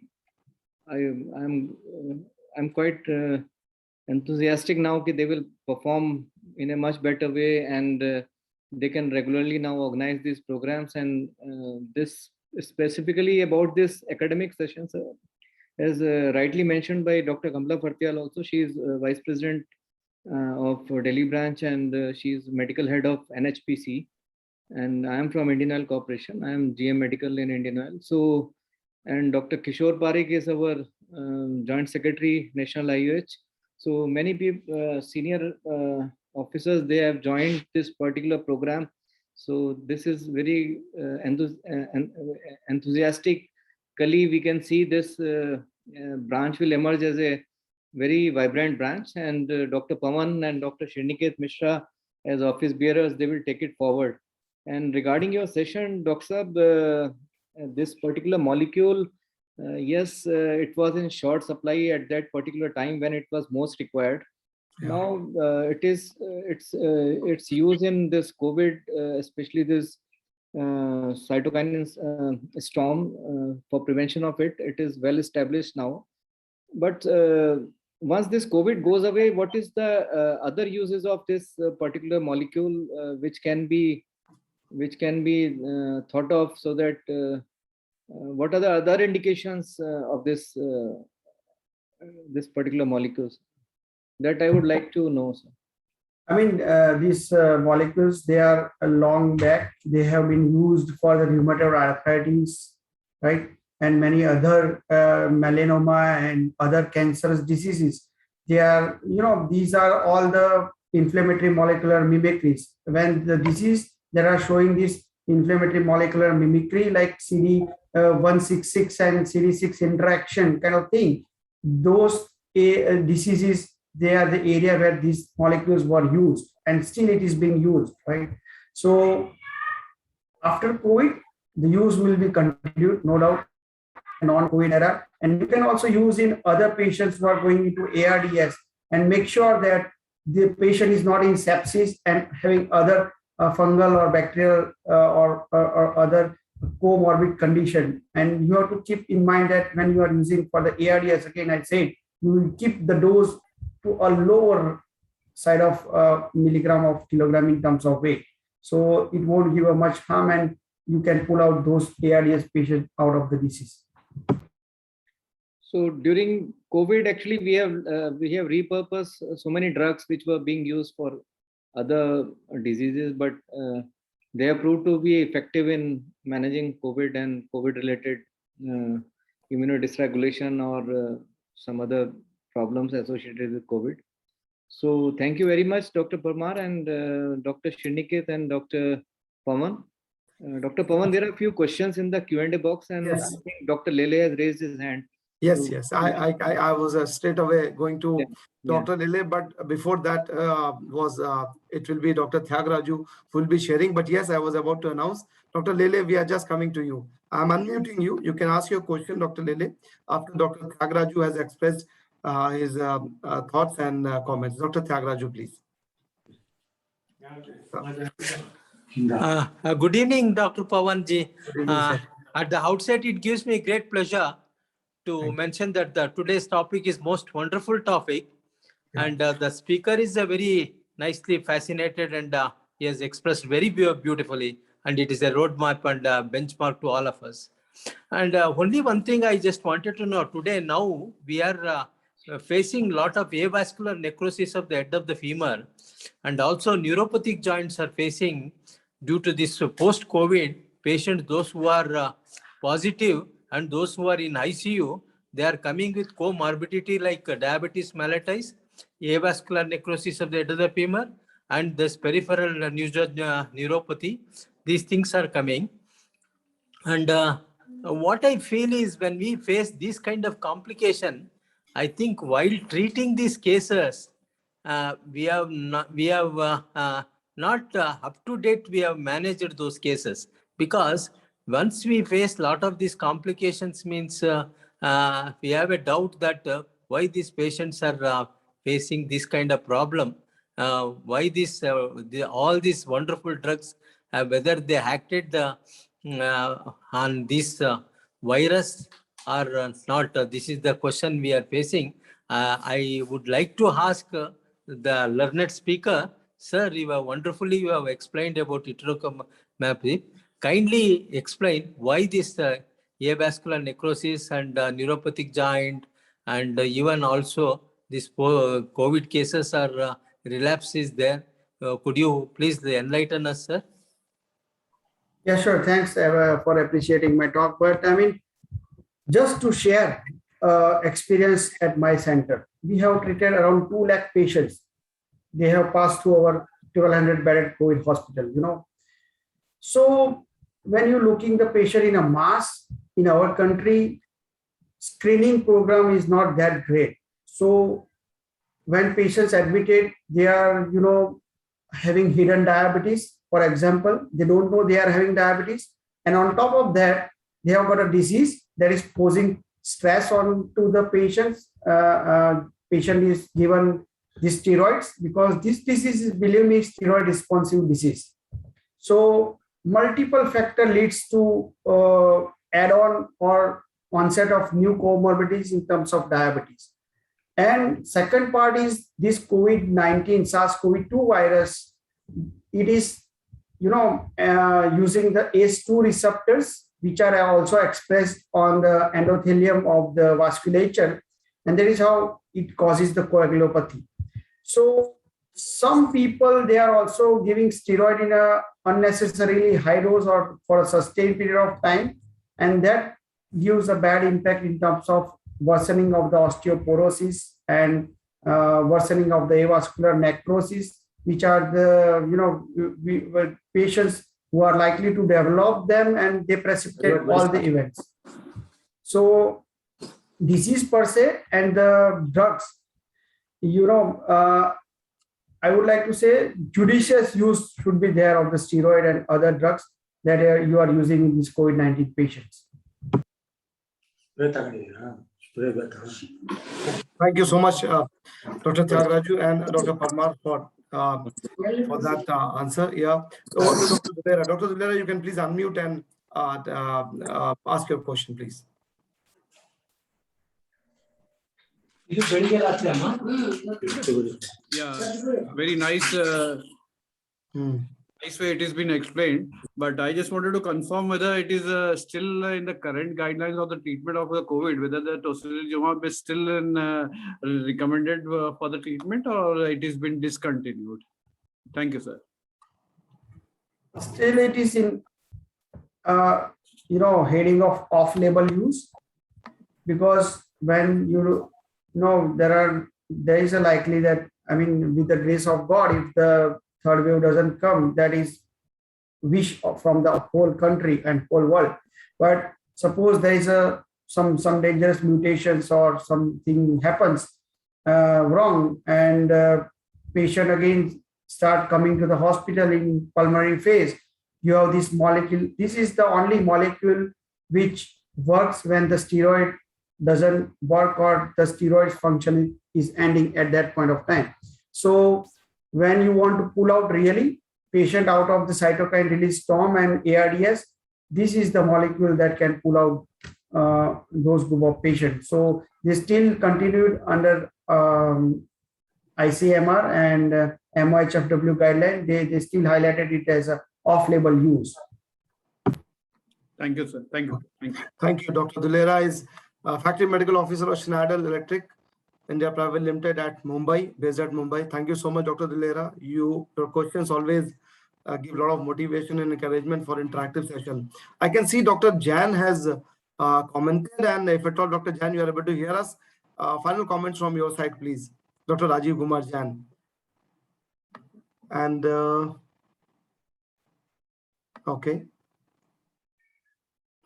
I'm quite enthusiastic now that they will perform in a much better way, and they can regularly now organize these programs. And this specifically about this academic sessions, as rightly mentioned by Dr. Kamala Fartiyal also, she is Vice President of Delhi branch, and she is medical head of NHPC. And I am from Indian Oil Corporation. I am GM Medical in Indian Oil. So, and Dr. Kishore Parikh is our Joint Secretary, National IUH. So many people, senior officers, they have joined this particular program. So this is very enthusiastically, we can see this branch will emerge as a very vibrant branch, and Dr. Pawan and Dr. Sriniket Mishra as office bearers, they will take it forward. And regarding your session, Dr. Saab, this particular molecule, yes, it was in short supply at that particular time when it was most required. Yeah. Now it's used in this COVID, especially this cytokine storm for prevention of it. It is well established now. But once this COVID goes away, what is the other uses of this particular molecule which can be thought of, so that what are the other indications of this particular molecules that I would like to know, sir? I mean, these molecules, they are a long back. They have been used for the rheumatoid arthritis, right? And many other melanoma and other cancerous diseases. They are, these are all the inflammatory molecular mimicries. When the disease, they are showing this inflammatory molecular mimicry like CD166 and CD6 interaction kind of thing. Those diseases, they are the area where these molecules were used, and still it is being used, right? So after COVID, the use will be continued, no doubt, non-COVID era. And you can also use in other patients who are going into ARDS, and make sure that the patient is not in sepsis and having other fungal or bacterial or other comorbid condition. And you have to keep in mind that when you are using for the ARDS, again, I said, you will keep the dose to a lower side of milligram of kilogram in terms of weight. So it won't give a much harm, and you can pull out those ARDS patients out of the disease. So during COVID, actually, we have repurposed so many drugs which were being used for other diseases, but they have proved to be effective in managing COVID and COVID-related immunodysregulation or some other problems associated with COVID. So thank you very much, Dr. Parmar and Dr. Sriniket and Dr. Pawan. Dr. Pawan, there are a few questions in the Q&A box, and Yes. I think Dr. Lele has raised his hand. Yes, yes. I was straight away going to Yeah. Dr. Lele, but before that it will be Dr. Thyagarajan who will be sharing. But yes, I was about to announce. Dr. Lele, we are just coming to you. I'm unmuting you. You can ask your question, Dr. Lele, after Dr. Thyagarajan has expressed his thoughts and comments. Dr. Thyagarajan, please. Good evening, Dr. Pawan ji. Good evening, sir. At the outset, it gives me great pleasure to mention that today's topic is most wonderful topic. Yeah. And the speaker is very nicely fascinated, and he has expressed very beautifully. And it is a roadmap and benchmark to all of us. And only one thing I just wanted to know today, now we are facing a lot of avascular necrosis of the head of the femur, and also neuropathic joints are facing due to this post-COVID patients, those who are positive, and those who are in ICU, they are coming with comorbidity like diabetes mellitus, avascular necrosis of the head of the femur, and this peripheral neuropathy. These things are coming. And what I feel is when we face this kind of complication, I think while treating these cases, we have not up to date, we have managed those cases, because once we face a lot of these complications means we have a doubt that why these patients are facing this kind of problem, why this all these wonderful drugs, whether they acted on this virus or not. This is the question we are facing. I would like to ask the learned speaker, sir, you have explained about heterochromopathy. Kindly explain why this avascular necrosis and neuropathic joint, and even also this COVID cases or relapse is there. Could you please enlighten us, sir? Yeah, sure. Thanks for appreciating my talk. But I mean, just to share experience at my center, we have treated around 2 lakh patients. They have passed through our 1200 bedded COVID hospital, you know. So when you're looking the patient in a mass in our country, screening program is not that great. So when patients admitted, they are, you know, having hidden diabetes. For example, they don't know they are having diabetes. And on top of that, they have got a disease that is posing stress on to the patients. Patient is given these steroids because this disease is, believe me, steroid responsive disease. So multiple factor leads to add-on or onset of new comorbidities in terms of diabetes. And second part is this COVID-19 SARS-CoV-2 virus. It is, you know, using the ACE2 receptors, which are also expressed on the endothelium of the vasculature, and that is how it causes the coagulopathy. So some people, they are also giving steroid in a unnecessarily high dose or for a sustained period of time, and that gives a bad impact in terms of worsening of the osteoporosis and worsening of the avascular necrosis, which are the, you know, patients who are likely to develop them, and they precipitate all the events. So disease per se and the drugs, you know, I would like to say judicious use should be there of the steroid and other drugs that you are using in these COVID-19 patients. Thank you so much, Dr. Thiagaraju and Dr. Parmar for that answer. Yeah. Over to Dr. Dulera. Dr. Dulera, you can please unmute and ask your question, please. Yeah, very nice. Nice way it has been explained, but I just wanted to confirm whether it is still in the current guidelines of the treatment of the COVID, whether the tocilizumab is still recommended for the treatment, or it has been discontinued. Thank you, sir. Still, it is in, you know, heading of off-label use, because when you know there is a likely that, I mean, with the grace of God, if the third wave doesn't come, that is wish from the whole country and whole world. But suppose there is some dangerous mutations or something happens wrong, and patient again start coming to the hospital in pulmonary phase, you have this molecule. This is the only molecule which works when the steroid doesn't work or the steroid function is ending at that point of time. So when you want to pull out really patient out of the cytokine release storm and ARDS, this is the molecule that can pull out those group of patients. So they still continued under ICMR and MOHFW guideline. They still highlighted it as a off-label use. Thank you, sir. Thank you. Thank you. Thank you. Dr. Dulera is Factory Medical Officer of Schneider Electric India Private Limited at Mumbai, based at Mumbai. Thank you so much, Dr. Dulera. Your questions always give a lot of motivation and encouragement for interactive session. I can see Dr. Jan has commented. And if at all, Dr. Jain, you are able to hear us, final comments from your side, please. Dr. Rajiv Kumar Jain. And okay.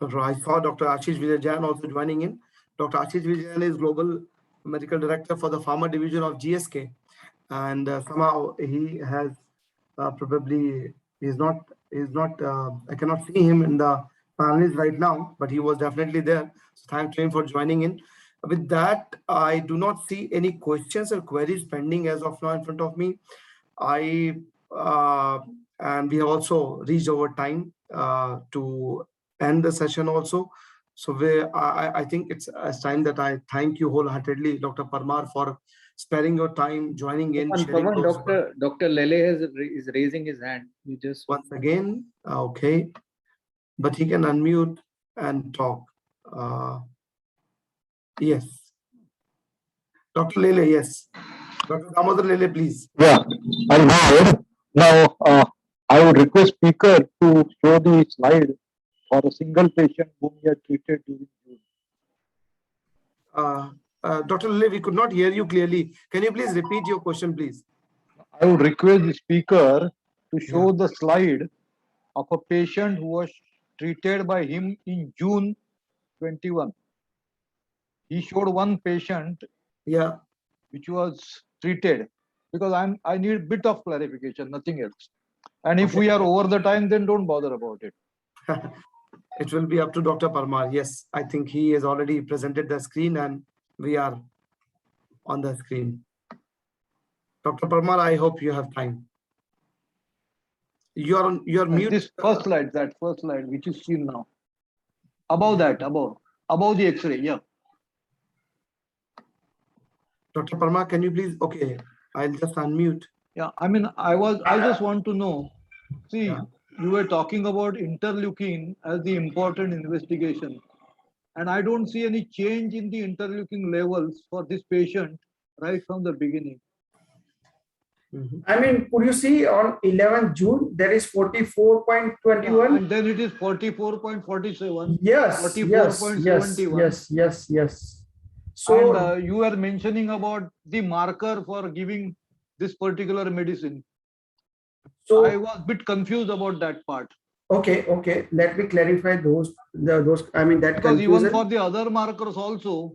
I saw Dr. Ashish Vijay Jain also joining in. Dr. Ashish Vijay Jain is Global Medical Director for the Pharma Division of GSK. And somehow he has probably, I cannot see him in the panelists right now, but he was definitely there. So thanks to him for joining in. With that, I do not see any questions or queries pending as of now in front of me. And we have also reached our time to end the session also. So I think it's time that I thank you wholeheartedly, Dr. Parmar, for sparing your time, joining in. sharing Pawan, those- Dr. Lele is raising his hand. You just Once again, okay. But he can unmute and talk. Yes. Dr. Lele, yes. Dr. Damodar Lele, please. Yeah, I'm here. Now, I would request speaker to show the slide for a single patient whom we had treated during June. Dr. Lele, we could not hear you clearly. Can you please repeat your question, please? I would request the speaker to show the slide of a patient who was treated by him in June 21. He showed one patient Yeah. which was treated, because I need bit of clarification, nothing else. And if we are over the time, then don't bother about it. It will be up to Dr. Parmar. Yes, I think he has already presented the screen and we are on the screen. Dr. Parmar, I hope you have time. You're mute. This first slide, that first slide, which is seen now. Above that, above the X-ray, yeah. Dr. Parmar, can you please? Okay, I'll just unmute. Yeah, I mean, I just want to know, see, you were talking about interleukin as the important investigation, and I don't see any change in the interleukin levels for this patient right from the beginning. I mean, could you see on 11th June, there is 44.21? And then it is 44.47. Yes, 44.71. yes. So, And you were mentioning about the marker for giving this particular medicine. so I was a bit confused about that part. okay. Let me clarify those. I mean, that Because even confusion. for the other markers also,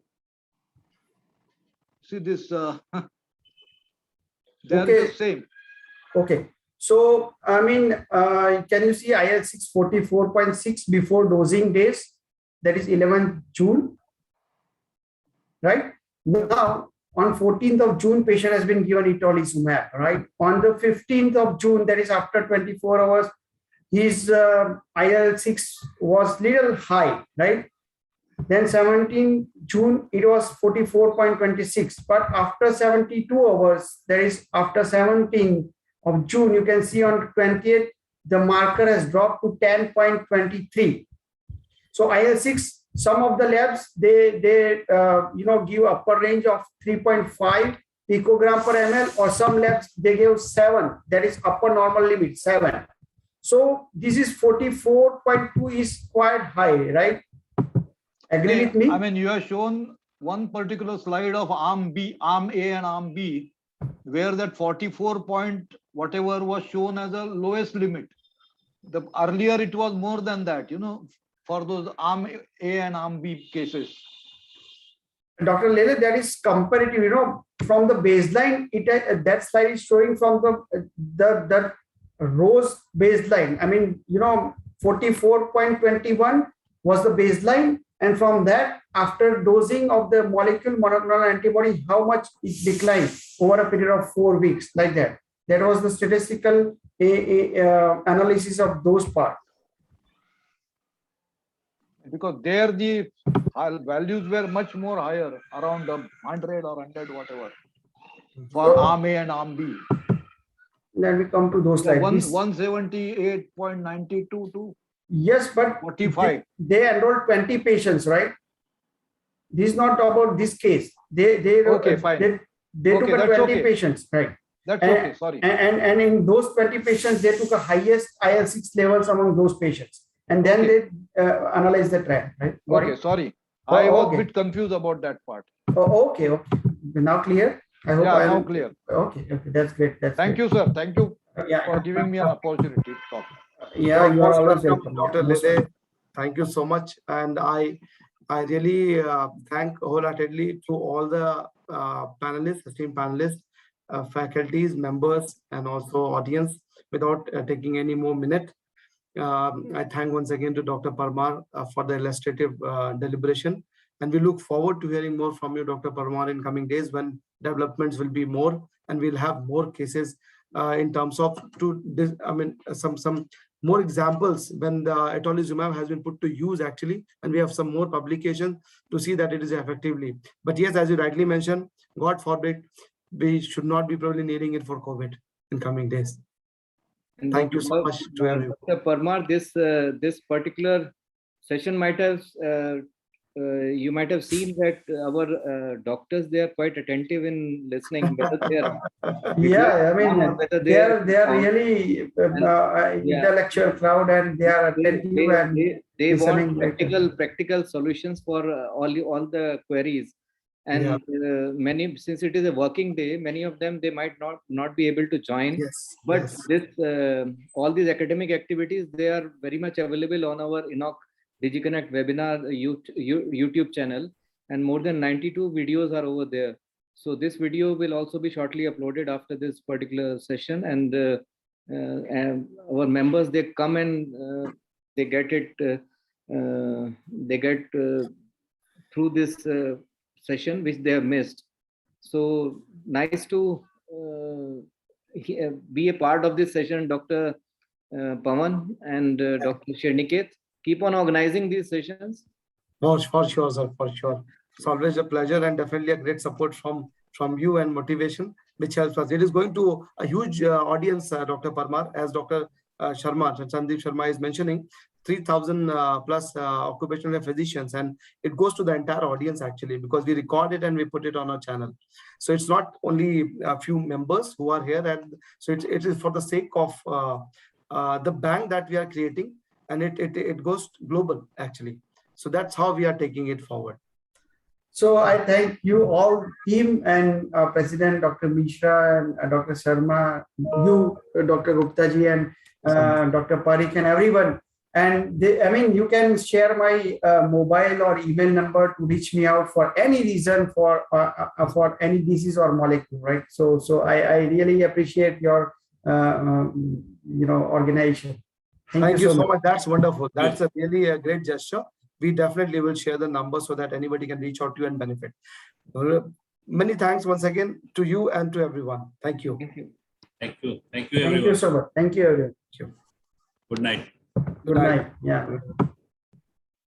see this, they are Okay. the same. Okay. So, I mean, can you see IL-6 44.6 before dosing days? That is 11th June. Right? Now, on 14th of June, patient has been given itolizumab, right? On the 15th of June, that is after 24 hours, his IL-6 was little high, right? Then 17th June, it was 44.26. But after 72 hours, that is after 17th of June, you can see on 20th, the marker has dropped to 10.23. So IL-6, some of the labs, they give upper range of 3.5 picogram per ml, or some labs, they give 7, that is upper normal limit, 7. So this is 44.2 is quite high, right? Agree with me? I mean, you have shown one particular slide of arm B, arm A and arm B, where that 44 point whatever was shown as a lowest limit. The earlier it was more than that, for those arm A and arm B cases. Dr. Lele, that is comparative, from the baseline, that slide is showing from the rows baseline. I mean, 44.21 was the baseline. And from that, after dosing of the molecule monoclonal antibody, how much it declined over a period of 4 weeks, like that. That was the statistical analysis of those parts. Because there the values were much more higher, around 100 or 100 whatever, for arm A and arm B. Then we come to those slides. 178.92 to Yes, but 45. they enrolled 20 patients, right? This is not about this case. They Okay, fine. They took Okay, 20 okay. patients, right? That's okay, sorry. And in those 20 patients, they took a highest IL-6 levels among those patients. and then Okay. they analyze the trend, right? Got Okay, it? sorry. Oh, I was a okay. bit confused about that part. Oh, okay, okay. Now clear? I hope Yeah, I'll- now clear. Okay, okay, that's great. That's Thank great. you, sir. Thank you Yeah, for giving me an opportunity to talk. yeah, you are Most always welcome, welcome. Dr. Most Lede. welcome. Thank you so much. And I really thank wholeheartedly to all the panelists, esteemed panelists, faculties, members, and also audience. Without taking any more minute, I thank once again to Dr. Parmar for the illustrative deliberation. And we look forward to hearing more from you, Dr. Parmar, in coming days when developments will be more and we'll have more cases in terms of some more examples when the atolizumab has been put to use actually, and we have some more publications to see that it is effectively. But yes, as you rightly mentioned, God forbid, we should not be probably needing it for COVID in coming days. And Thank you so much to everyone. Dr. Parmar, this particular session might have you might have seen that our doctors, they are quite attentive in listening, whether they are Yeah, I mean, or whether they are really yeah. intellectual crowd, and they are attentive and they listening want practical solutions for all the queries. And many, since it is a working day, many of them, they might not be able to join. Yes, but yes. this all these academic activities, they are very much available on our Enoch DigiConnect webinar YouTube channel, and more than 92 videos are over there. So this video will also be shortly uploaded after this particular session, and our members, they come and they get it through this session which they have missed. So nice to be a part of this session, Dr. Pawan and Dr. Sherniket. Keep on organizing these sessions. For sure, sir, for sure. It's always a pleasure and definitely a great support from you and motivation, which helps us. It is going to a huge audience, Dr. Parmar, as Dr. Sandeep Sharma is mentioning, 3,000 plus occupational physicians, and it goes to the entire audience actually, because we record it and we put it on our channel. So it's not only a few members who are here, and so it is for the sake of the bank that we are creating, and it goes global actually. So that's how we are taking it forward. So I thank you all, team, and President Dr. Mishra and Dr. Sharma, you, Dr. Gupta ji, and Dr. Parikh, and everyone. And you can share my mobile or email number to reach me out for any reason, for any disease or molecule, right? So I really appreciate your organization. Thank you so much. That's wonderful. That's really a great gesture. We definitely will share the number so that anybody can reach out to you and benefit. Many thanks once again to you and to everyone. Thank you. Thank you. Thank you. Thank you, everyone. Thank you so much. Thank you, everyone. Good night. Good night. Yeah.